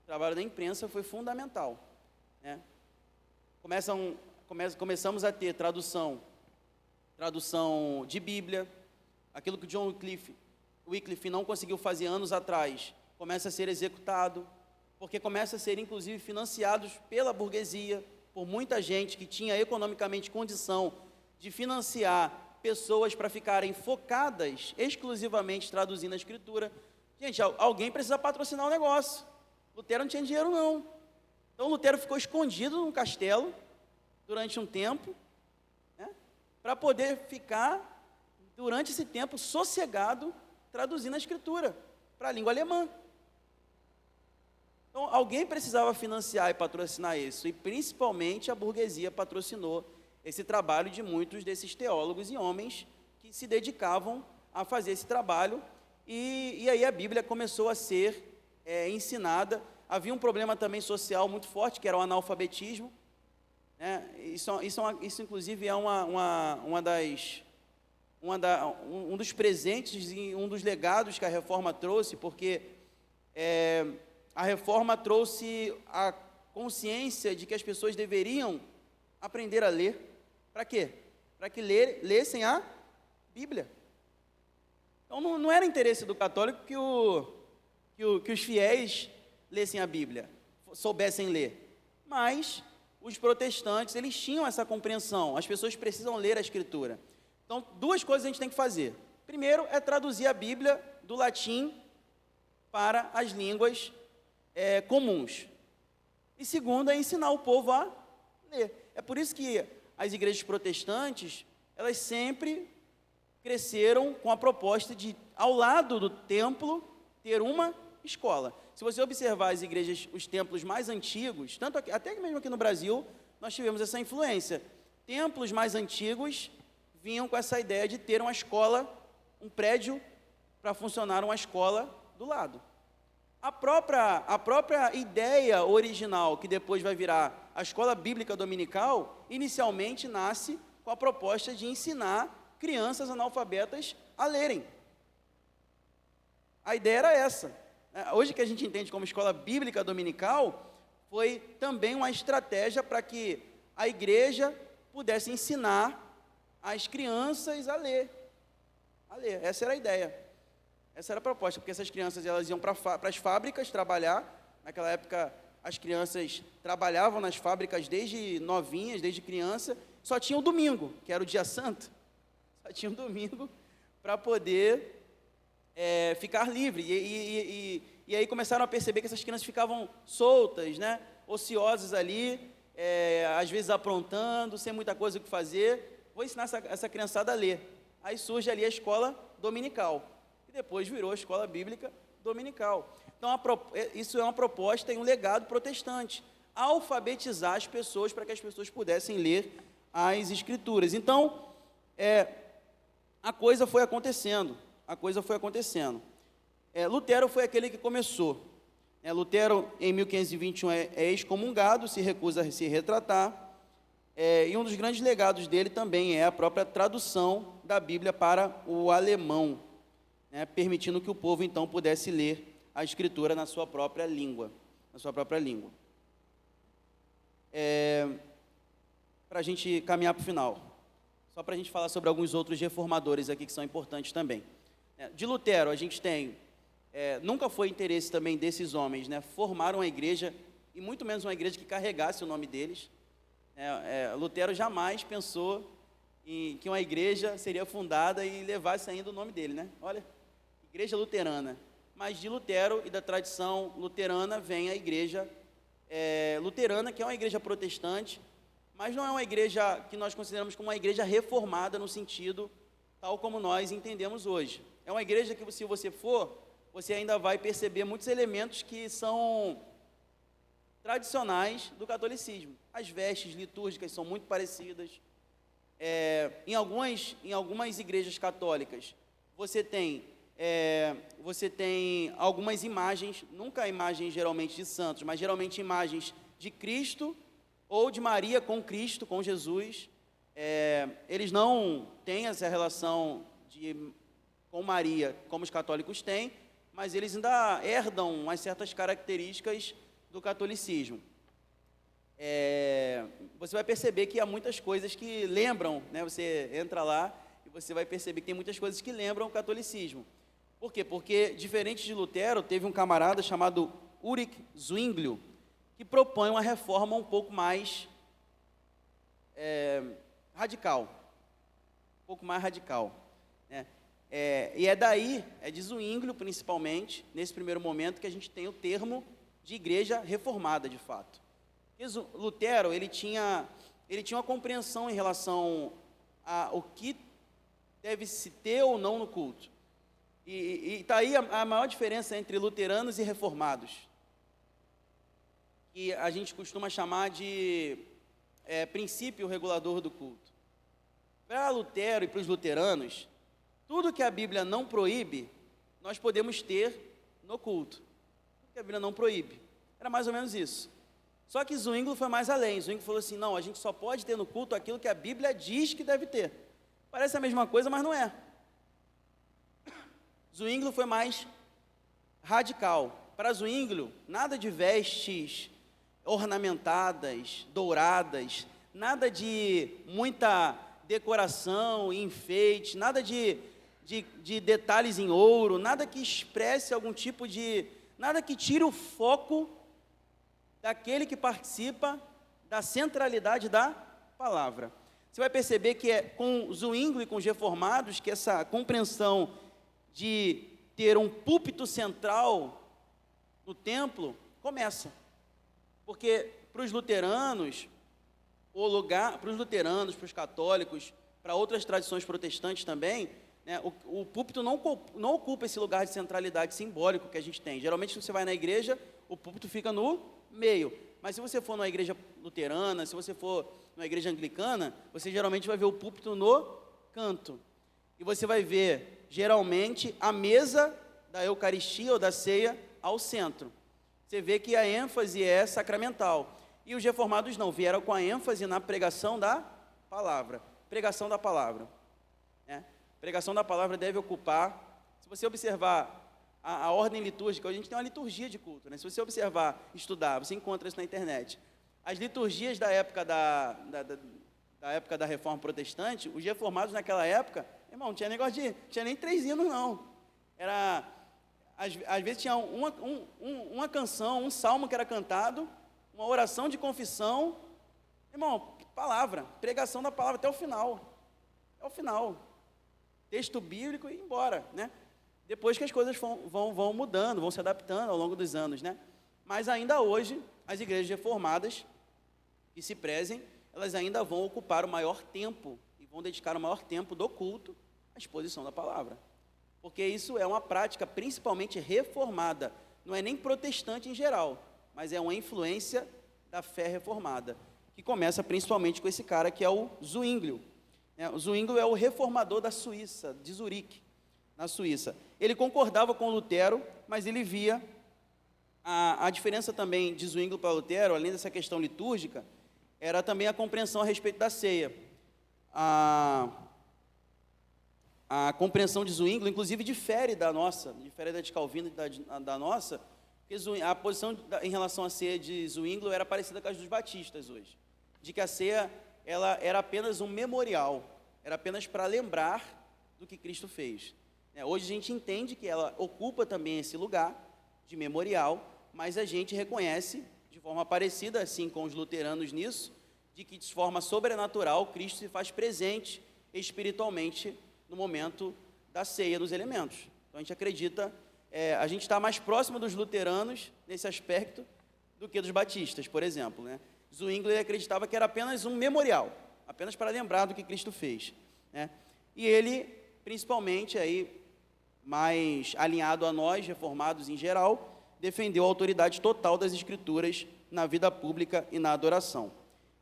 O trabalho da imprensa foi fundamental, né? Começamos a ter tradução de Bíblia, aquilo que o John Wycliffe não conseguiu fazer anos atrás, começa a ser executado, porque começa a ser, inclusive, financiados pela burguesia, por muita gente que tinha economicamente condição de financiar pessoas para ficarem focadas exclusivamente traduzindo a Escritura. Gente, alguém precisa patrocinar o negócio. Lutero não tinha dinheiro, não. Então, Lutero ficou escondido num castelo durante um tempo, né, para poder ficar, durante esse tempo, sossegado, traduzindo a Escritura para a língua alemã. Então, alguém precisava financiar e patrocinar isso, e principalmente a burguesia patrocinou esse trabalho de muitos desses teólogos e homens que se dedicavam a fazer esse trabalho, e aí a Bíblia começou a ser ensinada. Havia um problema também social muito forte, que era o analfabetismo, né? Isso inclusive é um dos presentes e um dos legados que a Reforma trouxe, porque a Reforma trouxe a consciência de que as pessoas deveriam aprender a ler. Para quê? Para que lessem a Bíblia. Então, não era interesse do católico que os fiéis lessem a Bíblia, soubessem ler. Mas os protestantes, eles tinham essa compreensão. As pessoas precisam ler a Escritura. Então, duas coisas a gente tem que fazer. Primeiro, é traduzir a Bíblia do latim para as línguas comuns. E segundo, é ensinar o povo a ler. É por isso que as igrejas protestantes, elas sempre cresceram com a proposta de, ao lado do templo, ter uma escola. Se você observar as igrejas, os templos mais antigos, tanto aqui, até mesmo aqui no Brasil, nós tivemos essa influência. Templos mais antigos vinham com essa ideia de ter uma escola, um prédio para funcionar uma escola do lado. A própria ideia original, que depois vai virar a escola bíblica dominical, inicialmente nasce com a proposta de ensinar crianças analfabetas a lerem. A ideia era essa. Hoje, que a gente entende como escola bíblica dominical, foi também uma estratégia para que a igreja pudesse ensinar as crianças a ler. Essa era a ideia. Essa era a proposta, porque essas crianças, elas iam para as fábricas trabalhar. Naquela época, as crianças trabalhavam nas fábricas desde novinhas, desde criança. Só tinha o domingo, que era o dia santo. Só tinha o domingo para poder ficar livre. E aí começaram a perceber que essas crianças ficavam soltas, né, ociosas ali, às vezes aprontando, sem muita coisa o que fazer. Vou ensinar essa criançada a ler. Aí surge ali a escola dominical. Depois virou a escola bíblica dominical. Então, isso é uma proposta e um legado protestante, alfabetizar as pessoas para que as pessoas pudessem ler as Escrituras. Então, a coisa foi acontecendo, Lutero foi aquele que começou. Lutero, em 1521, é excomungado, se recusa a se retratar, e um dos grandes legados dele também é a própria tradução da Bíblia para o alemão, permitindo que o povo, então, pudesse ler a Escritura na sua própria língua. Para a gente caminhar para o final, só para a gente falar sobre alguns outros reformadores aqui que são importantes também. De Lutero, a gente tem, nunca foi interesse também desses homens, formar uma igreja, e muito menos uma igreja que carregasse o nome deles. Lutero jamais pensou em que uma igreja seria fundada e levasse ainda o nome dele, Olha, igreja luterana. Mas de Lutero e da tradição luterana vem a igreja luterana, que é uma igreja protestante, mas não é uma igreja que nós consideramos como uma igreja reformada no sentido tal como nós entendemos hoje. É uma igreja que, se você for, você ainda vai perceber muitos elementos que são tradicionais do catolicismo. As vestes litúrgicas são muito parecidas. Em algumas igrejas católicas, você tem algumas imagens, nunca imagens geralmente de santos, mas geralmente imagens de Cristo ou de Maria com Cristo, com Jesus. Eles não têm essa relação com Maria como os católicos têm, mas eles ainda herdam umas certas características do catolicismo. Você vai perceber que há muitas coisas que lembram, né? Você entra lá e você vai perceber que tem muitas coisas que lembram o catolicismo. Por quê? Porque, diferente de Lutero, teve um camarada chamado Ulrich Zwinglio, que propõe uma reforma um pouco mais radical. Um pouco mais radical, né? E é de Zwinglio, principalmente, nesse primeiro momento, que a gente tem o termo de igreja reformada, de fato. Lutero, ele tinha uma compreensão em relação ao que deve se ter ou não no culto. E está aí a maior diferença entre luteranos e reformados, que a gente costuma chamar de princípio regulador do culto. Para Lutero e para os luteranos, tudo que a Bíblia não proíbe, nós podemos ter no culto. Tudo que a Bíblia não proíbe. Era mais ou menos isso. Só que Zwinglio foi mais além. Zwinglio falou assim, não, a gente só pode ter no culto aquilo que a Bíblia diz que deve ter. Parece a mesma coisa, mas não é. Zwinglio foi mais radical. Para Zwinglio, nada de vestes ornamentadas, douradas, nada de muita decoração e enfeite, nada de detalhes em ouro, nada que expresse algum tipo de... nada que tire o foco daquele que participa da centralidade da palavra. Você vai perceber que é com Zwinglio e com os reformados que essa compreensão de ter um púlpito central no templo começa. Porque para os luteranos, para os católicos, para outras tradições protestantes também, né, o púlpito não ocupa esse lugar de centralidade simbólico que a gente tem. Geralmente, quando você vai na igreja, o púlpito fica no meio. Mas se você for numa igreja luterana, se você for numa igreja anglicana, você geralmente vai ver o púlpito no canto. E você vai ver, geralmente, a mesa da Eucaristia ou da ceia ao centro. Você vê que a ênfase é sacramental. E os reformados não, vieram com a ênfase na pregação da palavra. Pregação da palavra. Né? Pregação da palavra deve ocupar, se você observar a ordem litúrgica, hoje a gente tem uma liturgia de culto, né? Se você observar, estudar, você encontra isso na internet. As liturgias da época da época da Reforma Protestante, os reformados naquela época, irmão, não tinha negócio de... tinha nem 3 hinos, não. Às vezes tinha uma canção, um salmo que era cantado, uma oração de confissão, irmão, palavra, pregação da palavra até o final. Até o final. Texto bíblico e ir embora, né? Depois que as coisas vão mudando, vão se adaptando ao longo dos anos, né? Mas ainda hoje, as igrejas reformadas que se prezem, elas ainda vão ocupar o maior tempo e vão dedicar o maior tempo do culto à exposição da palavra. Porque isso é uma prática principalmente reformada, não é nem protestante em geral, mas é uma influência da fé reformada, que começa principalmente com esse cara que é o Zwinglio. O Zwinglio é o reformador da Suíça, de Zurique, na Suíça. Ele concordava com Lutero, mas ele via a diferença também de Zwinglio para Lutero, além dessa questão litúrgica, era também a compreensão a respeito da ceia. A compreensão de Zwinglio, inclusive, difere da de Calvino da nossa, porque a posição em relação à ceia de Zwinglio era parecida com as dos batistas hoje, de que a ceia ela era apenas um memorial, era apenas para lembrar do que Cristo fez. Hoje a gente entende que ela ocupa também esse lugar de memorial, mas a gente reconhece, de forma parecida, assim com os luteranos nisso, de que de forma sobrenatural Cristo se faz presente espiritualmente no momento da ceia dos elementos. Então a gente acredita, a gente está mais próximo dos luteranos nesse aspecto do que dos batistas, por exemplo, né? Zwinglio acreditava que era apenas um memorial, apenas para lembrar do que Cristo fez, né? E ele, principalmente, aí, mais alinhado a nós, reformados em geral, defendeu a autoridade total das Escrituras na vida pública e na adoração.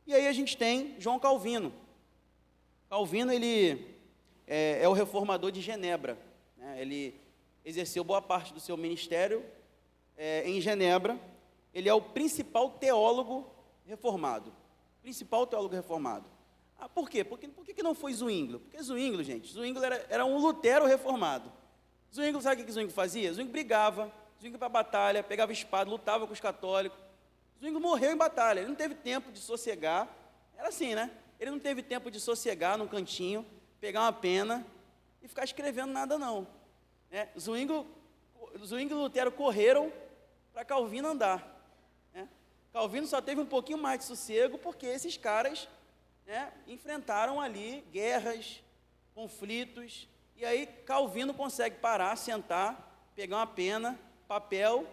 E aí a gente tem João Calvino. Calvino, ele é o reformador de Genebra, né? Ele exerceu boa parte do seu ministério em Genebra. Ele é o principal teólogo reformado. Principal teólogo reformado. Por quê? Por que não foi Zwinglio? Porque Zwinglio, gente, Zwinglio era um Lutero reformado. Zwinglio, sabe o que Zwinglio fazia? Zwinglio brigava, Zwinglio ia para a batalha, pegava espada, lutava com os católicos, Zwingli morreu em batalha, ele não teve tempo de sossegar, era assim, né? Ele não teve tempo de sossegar num cantinho, pegar uma pena e ficar escrevendo nada, não. Né? Zwingli e Lutero correram para Calvino andar. Né? Calvino só teve um pouquinho mais de sossego porque esses caras, né, enfrentaram ali guerras, conflitos, e aí Calvino consegue parar, sentar, pegar uma pena, papel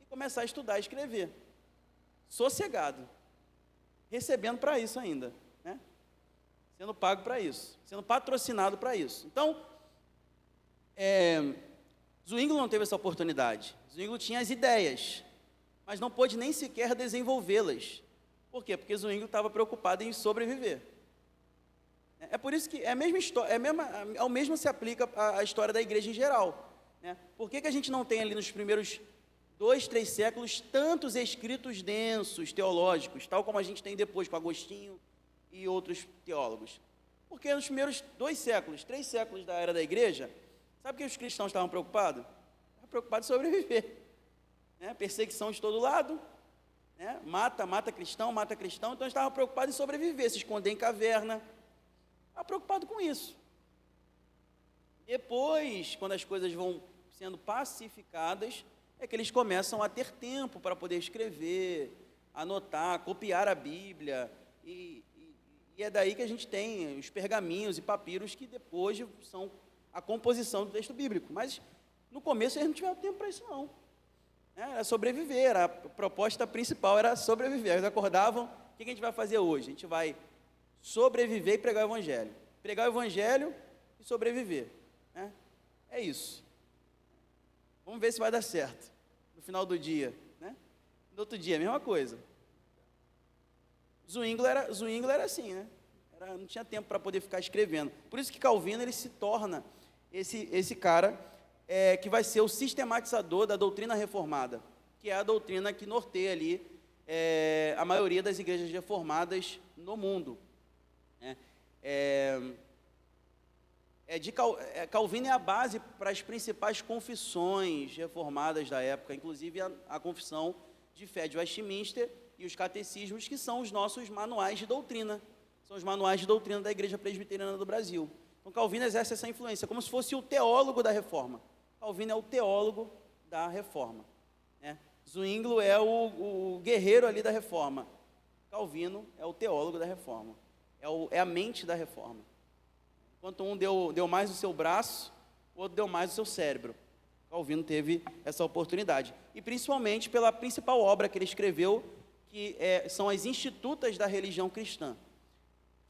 e começar a estudar e escrever. Sossegado, recebendo para isso ainda, né? Sendo pago para isso, sendo patrocinado para isso. Então, Zwingli não teve essa oportunidade. Zwingli tinha as ideias, mas não pôde nem sequer desenvolvê-las. Por quê? Porque Zwingli estava preocupado em sobreviver. É por isso que ao mesmo se aplica à história da igreja em geral. Né? Por que a gente não tem ali nos primeiros 2, 3 séculos tantos escritos densos, teológicos, tal como a gente tem depois com Agostinho e outros teólogos? Porque nos primeiros 2 séculos, 3 séculos da era da igreja, sabe o que os cristãos estavam preocupados? Estavam preocupados em sobreviver. Né? Perseguição de todo lado, né? mata cristão, então eles estavam preocupados em sobreviver, se esconder em caverna. Estavam preocupados com isso. Depois, quando as coisas vão sendo pacificadas, é que eles começam a ter tempo para poder escrever, anotar, copiar a Bíblia, e é daí que a gente tem os pergaminhos e papiros que depois são a composição do texto bíblico. Mas no começo eles não tiveram tempo para isso, não. Era sobreviver, a proposta principal era sobreviver. Eles acordavam, o que a gente vai fazer hoje? A gente vai sobreviver e pregar o Evangelho. Pregar o Evangelho e sobreviver. Né? É isso. Vamos ver se vai dar certo no final do dia. Né? No outro dia, a mesma coisa. Zwingli era assim, né? Não tinha tempo para poder ficar escrevendo. Por isso que Calvino ele se torna esse cara que vai ser o sistematizador da doutrina reformada, que é a doutrina que norteia ali a maioria das igrejas reformadas no mundo. Né? Calvino é a base para as principais confissões reformadas da época, inclusive a confissão de fé de Westminster e os catecismos, que são os nossos manuais de doutrina, são os manuais de doutrina da Igreja Presbiteriana do Brasil. Então Calvino exerce essa influência, como se fosse o teólogo da reforma. Calvino é o teólogo da reforma. Né? Zwingli é o guerreiro ali da reforma. Calvino é o teólogo da reforma, é a mente da reforma. Enquanto um deu mais o seu braço, o outro deu mais o seu cérebro. Calvino teve essa oportunidade. E principalmente pela principal obra que ele escreveu, que são as Institutas da Religião Cristã,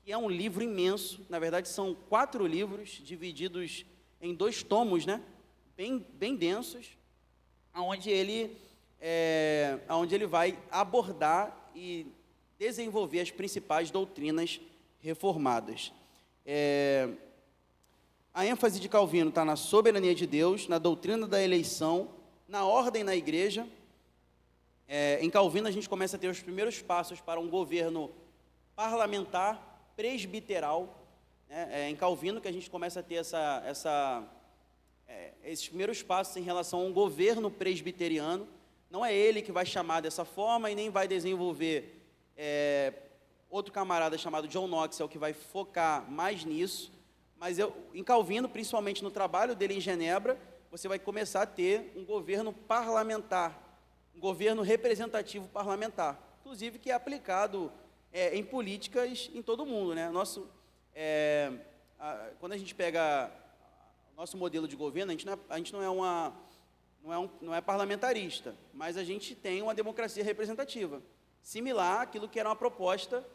que é um livro imenso. Na verdade, são 4 livros, divididos em 2 tomos, né? Bem densos, onde ele vai abordar e desenvolver as principais doutrinas reformadas. A ênfase de Calvino está na soberania de Deus, na doutrina da eleição, na ordem na igreja. Em Calvino a gente começa a ter os primeiros passos para um governo parlamentar, presbiteral. Né? Em Calvino que a gente começa a ter esses primeiros passos em relação a um governo presbiteriano. Não é ele que vai chamar dessa forma e nem vai desenvolver. Outro camarada chamado John Knox é o que vai focar mais nisso, mas em Calvino, principalmente no trabalho dele em Genebra, você vai começar a ter um governo parlamentar, um governo representativo parlamentar, inclusive que é aplicado em políticas em todo o mundo. Né? Quando a gente pega o nosso modelo de governo, a gente não é parlamentarista, mas a gente tem uma democracia representativa, similar àquilo que era uma proposta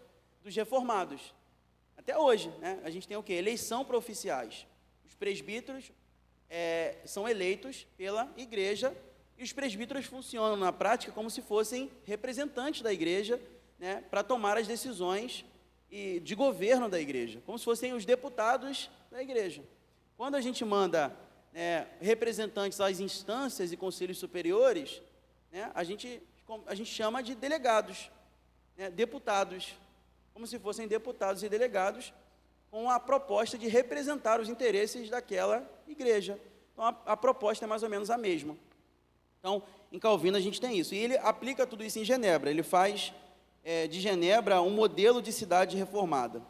dos reformados. Até hoje, né? A gente tem o quê? Eleição para oficiais. Os presbíteros são eleitos pela igreja, e os presbíteros funcionam na prática como se fossem representantes da igreja, né, para tomar as decisões de governo da igreja, como se fossem os deputados da igreja. Quando a gente manda representantes às instâncias e conselhos superiores, né, a gente chama de delegados, né, deputados, como se fossem deputados e delegados, com a proposta de representar os interesses daquela igreja. Então, a proposta é mais ou menos a mesma. Então, em Calvino a gente tem isso. E ele aplica tudo isso em Genebra. Ele faz de Genebra um modelo de cidade reformada.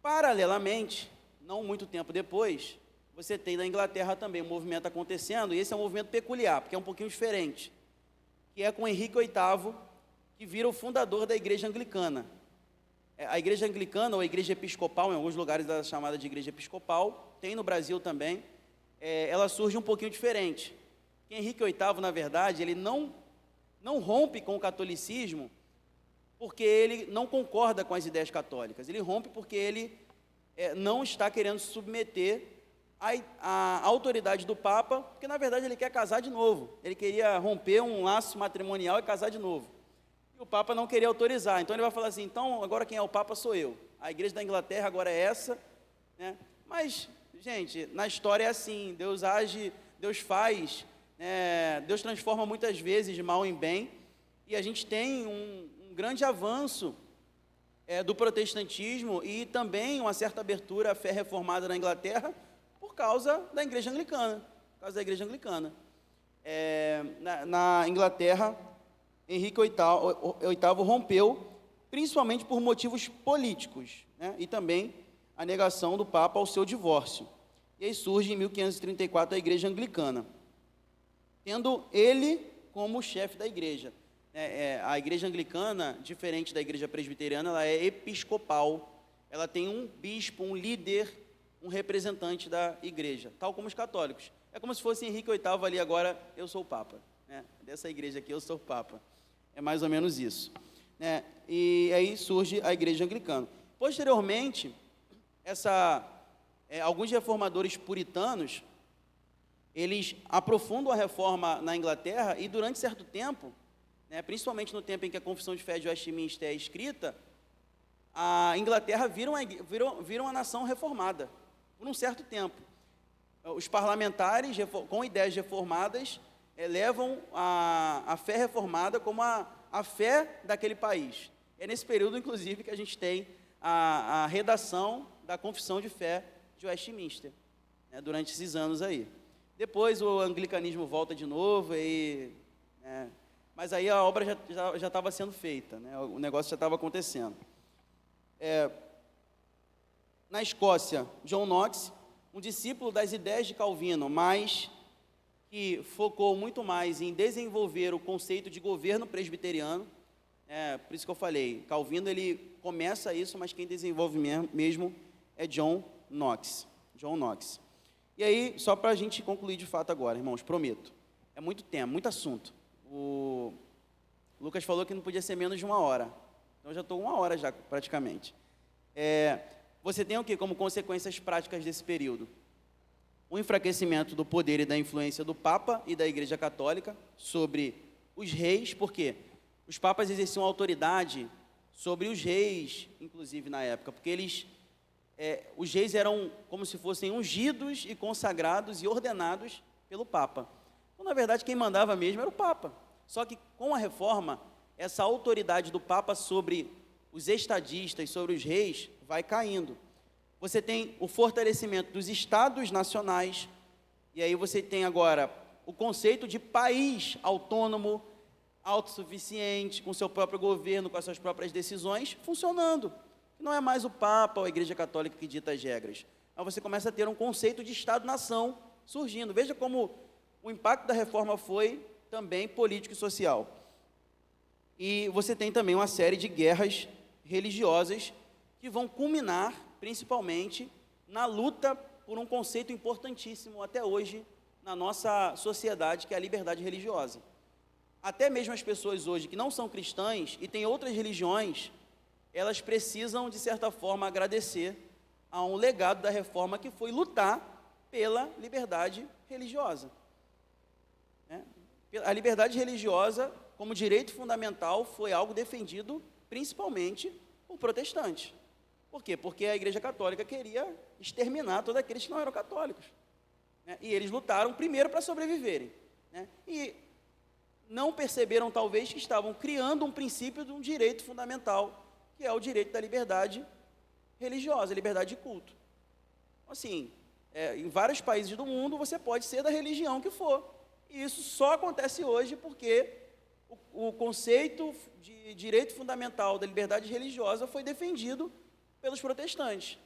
Paralelamente, não muito tempo depois, você tem na Inglaterra também um movimento acontecendo, e esse é um movimento peculiar, porque é um pouquinho diferente, que é com Henrique VIII, que vira o fundador da Igreja Anglicana. A Igreja Anglicana, ou a Igreja Episcopal, em alguns lugares ela é chamada de Igreja Episcopal, tem no Brasil também, ela surge um pouquinho diferente. Henrique VIII, na verdade, ele não rompe com o catolicismo porque ele não concorda com as ideias católicas, ele rompe porque ele não está querendo se submeter à autoridade do Papa, porque na verdade ele quer casar de novo, ele queria romper um laço matrimonial e casar de novo, e o Papa não queria autorizar, então ele vai falar assim, então agora quem é o Papa sou eu, a Igreja da Inglaterra agora é essa, né? Mas, gente, na história é assim, Deus age, Deus faz, Deus transforma muitas vezes de mal em bem, e a gente tem um grande avanço do protestantismo e também uma certa abertura à fé reformada na Inglaterra por causa da Igreja Anglicana. Na Inglaterra, Henrique VIII rompeu, principalmente por motivos políticos, né? E também a negação do Papa ao seu divórcio. E aí surge em 1534 a Igreja Anglicana, tendo ele como chefe da igreja. A Igreja Anglicana, diferente da Igreja Presbiteriana, ela é episcopal, ela tem um bispo, um líder, um representante da igreja, tal como os católicos. É como se fosse Henrique VIII ali, agora eu sou o Papa, né? Dessa igreja aqui eu sou o Papa, é mais ou menos isso, né? E aí surge a Igreja Anglicana. Posteriormente, alguns reformadores puritanos, eles aprofundam a reforma na Inglaterra e durante certo tempo, principalmente no tempo em que a Confissão de Fé de Westminster é escrita, a Inglaterra vira uma nação reformada, por um certo tempo. Os parlamentares, com ideias reformadas, levam a fé reformada como a fé daquele país. É nesse período, inclusive, que a gente tem a redação da Confissão de Fé de Westminster, durante esses anos aí. Depois o anglicanismo volta de novo, mas aí a obra já estava sendo feita, né? O negócio já estava acontecendo. Na Escócia, John Knox, um discípulo das ideias de Calvino, mas que focou muito mais em desenvolver o conceito de governo presbiteriano, por isso que eu falei, Calvino ele começa isso, mas quem desenvolve mesmo é John Knox. E aí, só para a gente concluir de fato agora, irmãos, prometo, é muito tempo, muito assunto. O Lucas falou que não podia ser menos de 1 hora, então eu já estou 1 hora já praticamente. Você tem o que como consequências práticas desse período? O enfraquecimento do poder e da influência do Papa e da Igreja Católica sobre os reis, porque os papas exerciam autoridade sobre os reis, inclusive na época, porque os reis eram como se fossem ungidos e consagrados e ordenados pelo Papa. Então, na verdade, quem mandava mesmo era o Papa. Só que com a reforma, essa autoridade do Papa sobre os estadistas, sobre os reis, vai caindo. Você tem o fortalecimento dos estados nacionais, e aí você tem agora o conceito de país autônomo, autossuficiente, com seu próprio governo, com as suas próprias decisões, funcionando. Não é mais o Papa ou a Igreja Católica que dita as regras. Aí você começa a ter um conceito de Estado-nação surgindo. Veja como o impacto da reforma foi também político e social. E você tem também uma série de guerras religiosas que vão culminar, principalmente, na luta por um conceito importantíssimo até hoje na nossa sociedade, que é a liberdade religiosa. Até mesmo as pessoas hoje que não são cristãs e têm outras religiões, elas precisam, de certa forma, agradecer a um legado da reforma que foi lutar pela liberdade religiosa. A liberdade religiosa, como direito fundamental, foi algo defendido principalmente por protestantes. Por quê? Porque a Igreja Católica queria exterminar todos aqueles que não eram católicos. E eles lutaram primeiro para sobreviverem. E não perceberam, talvez, que estavam criando um princípio de um direito fundamental, que é o direito da liberdade religiosa, liberdade de culto. Assim, em vários países do mundo, você pode ser da religião que for. E isso só acontece hoje porque o conceito de direito fundamental da liberdade religiosa foi defendido pelos protestantes.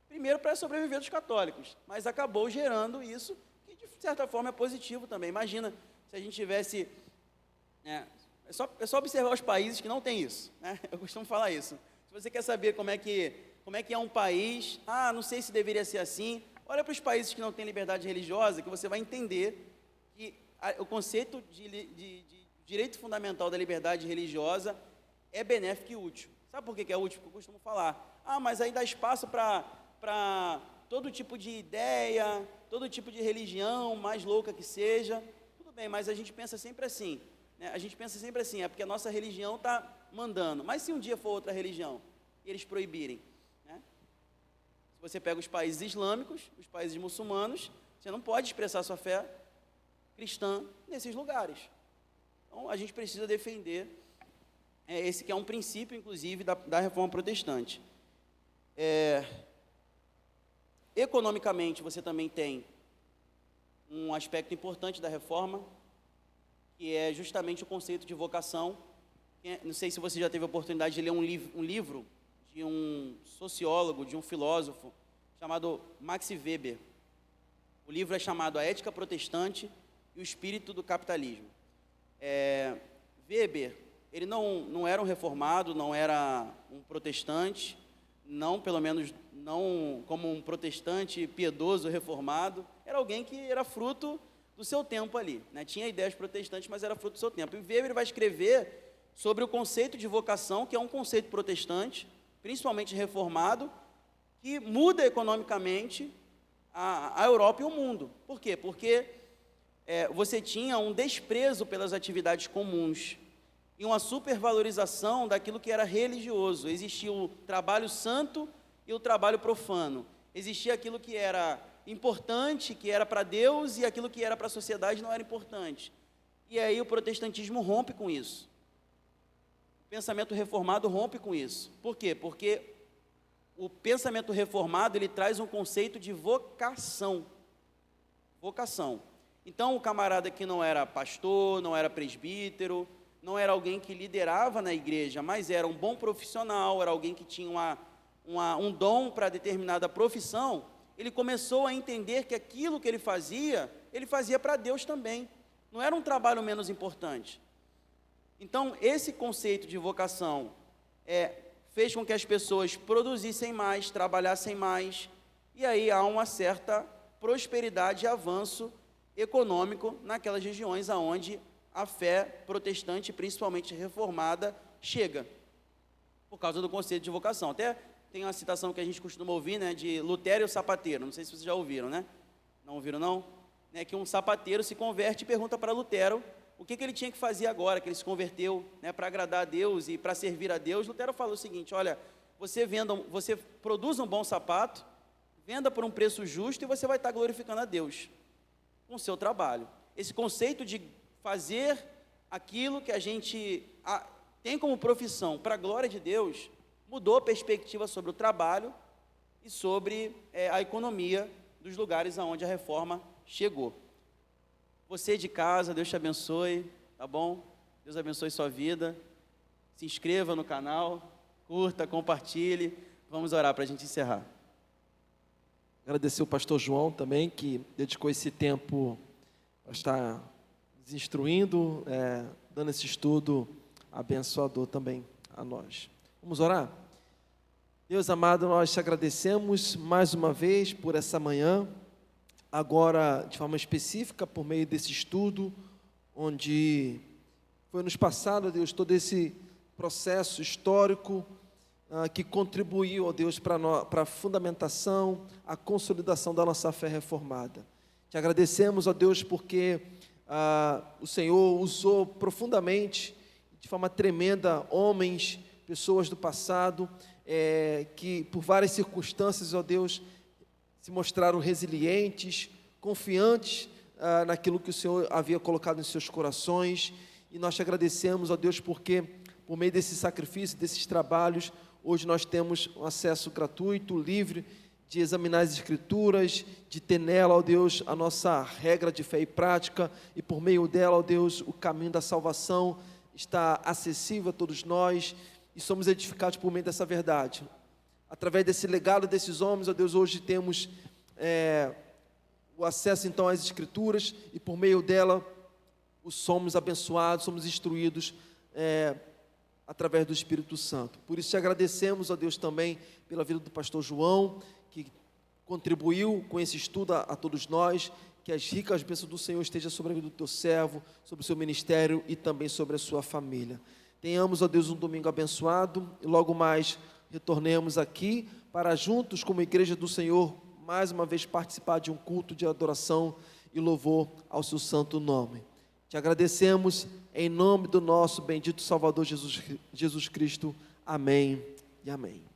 Primeiro para sobreviver dos católicos, mas acabou gerando isso, que de certa forma é positivo também. Imagina se a gente tivesse... É só observar os países que não tem isso, né? Eu costumo falar isso. Se você quer saber como é que é um país, não sei se deveria ser assim, olha para os países que não têm liberdade religiosa, que você vai entender que o conceito de direito fundamental da liberdade religiosa é benéfico e útil. Sabe por que é útil? Porque eu costumo falar, mas aí dá espaço para todo tipo de ideia, todo tipo de religião, mais louca que seja. Tudo bem, mas a gente pensa sempre assim, né? A gente pensa sempre assim, é porque a nossa religião está mandando. Mas se um dia for outra religião e eles proibirem, né? Se você pega os países islâmicos, os países muçulmanos, você não pode expressar sua fé cristã nesses lugares. Então, a gente precisa defender esse que é um princípio, inclusive, da reforma protestante. Economicamente, você também tem um aspecto importante da reforma, que é justamente o conceito de vocação. Não sei se você já teve a oportunidade de ler um livro de um sociólogo, de um filósofo, chamado Max Weber. O livro é chamado A Ética Protestante e o Espírito do Capitalismo. Weber, ele não era um reformado, não era um protestante, pelo menos não como um protestante piedoso reformado, era alguém que era fruto do seu tempo ali, né? Tinha ideias protestantes, mas era fruto do seu tempo. E Weber vai escrever sobre o conceito de vocação, que é um conceito protestante, principalmente reformado, que muda economicamente a Europa e o mundo. Por quê? Porque você tinha um desprezo pelas atividades comuns e uma supervalorização daquilo que era religioso. Existia o trabalho santo e o trabalho profano. Existia aquilo que era importante, que era para Deus, e aquilo que era para a sociedade não era importante. E aí o protestantismo rompe com isso. O pensamento reformado rompe com isso. Por quê? Porque o pensamento reformado, ele traz um conceito de vocação. Vocação. Então, o camarada que não era pastor, não era presbítero, não era alguém que liderava na igreja, mas era um bom profissional, era alguém que tinha um dom para determinada profissão, ele começou a entender que aquilo que ele fazia para Deus também. Não era um trabalho menos importante. Então, esse conceito de vocação fez com que as pessoas produzissem mais, trabalhassem mais, e aí há uma certa prosperidade e avanço econômico naquelas regiões onde a fé protestante, principalmente reformada, chega, por causa do conceito de vocação. Até tem uma citação que a gente costuma ouvir, né, de Lutero e o sapateiro. Não sei se vocês já ouviram, né? Não ouviram, não? Que um sapateiro se converte e pergunta para Lutero o que ele tinha que fazer agora, que ele se converteu, né, para agradar a Deus e para servir a Deus. Lutero falou o seguinte: olha, você produz um bom sapato, venda por um preço justo e você vai estar glorificando a Deus com o seu trabalho. Esse conceito de fazer aquilo que a gente tem como profissão para a glória de Deus mudou a perspectiva sobre o trabalho e sobre a economia dos lugares aonde a reforma chegou. Você de casa, Deus te abençoe, tá bom? Deus abençoe sua vida. Se inscreva no canal, curta, compartilhe. Vamos orar para a gente encerrar. Agradecer o pastor João também, que dedicou esse tempo para estar nos instruindo, dando esse estudo abençoador também a nós. Vamos orar? Deus amado, nós te agradecemos mais uma vez por essa manhã, agora de forma específica por meio desse estudo, onde foi nos passado, Deus, todo esse processo histórico que contribuiu, ó Deus, para a fundamentação, a consolidação da nossa fé reformada. Te agradecemos, ó Deus, porque o Senhor usou profundamente, de forma tremenda, homens, pessoas do passado, que por várias circunstâncias, ó Deus, se mostraram resilientes, confiantes naquilo que o Senhor havia colocado em seus corações, e nós te agradecemos, ó Deus, porque por meio desse sacrifício, desses trabalhos, hoje nós temos um acesso gratuito, livre, de examinar as Escrituras, de ter nela, ó Deus, a nossa regra de fé e prática, e por meio dela, ó Deus, o caminho da salvação está acessível a todos nós, e somos edificados por meio dessa verdade. Através desse legado desses homens, ó Deus, hoje temos o acesso então às Escrituras, e por meio dela somos abençoados, somos instruídos através do Espírito Santo. Por isso te agradecemos, ó Deus, também pela vida do pastor João, que contribuiu com esse estudo a todos nós, que as ricas bênçãos do Senhor estejam sobre a vida do teu servo, sobre o seu ministério e também sobre a sua família. Tenhamos, ó Deus, um domingo abençoado, e logo mais retornemos aqui para juntos, como igreja do Senhor, mais uma vez participar de um culto de adoração e louvor ao seu santo nome. Te agradecemos em nome do nosso bendito Salvador Jesus Cristo. Amém e amém.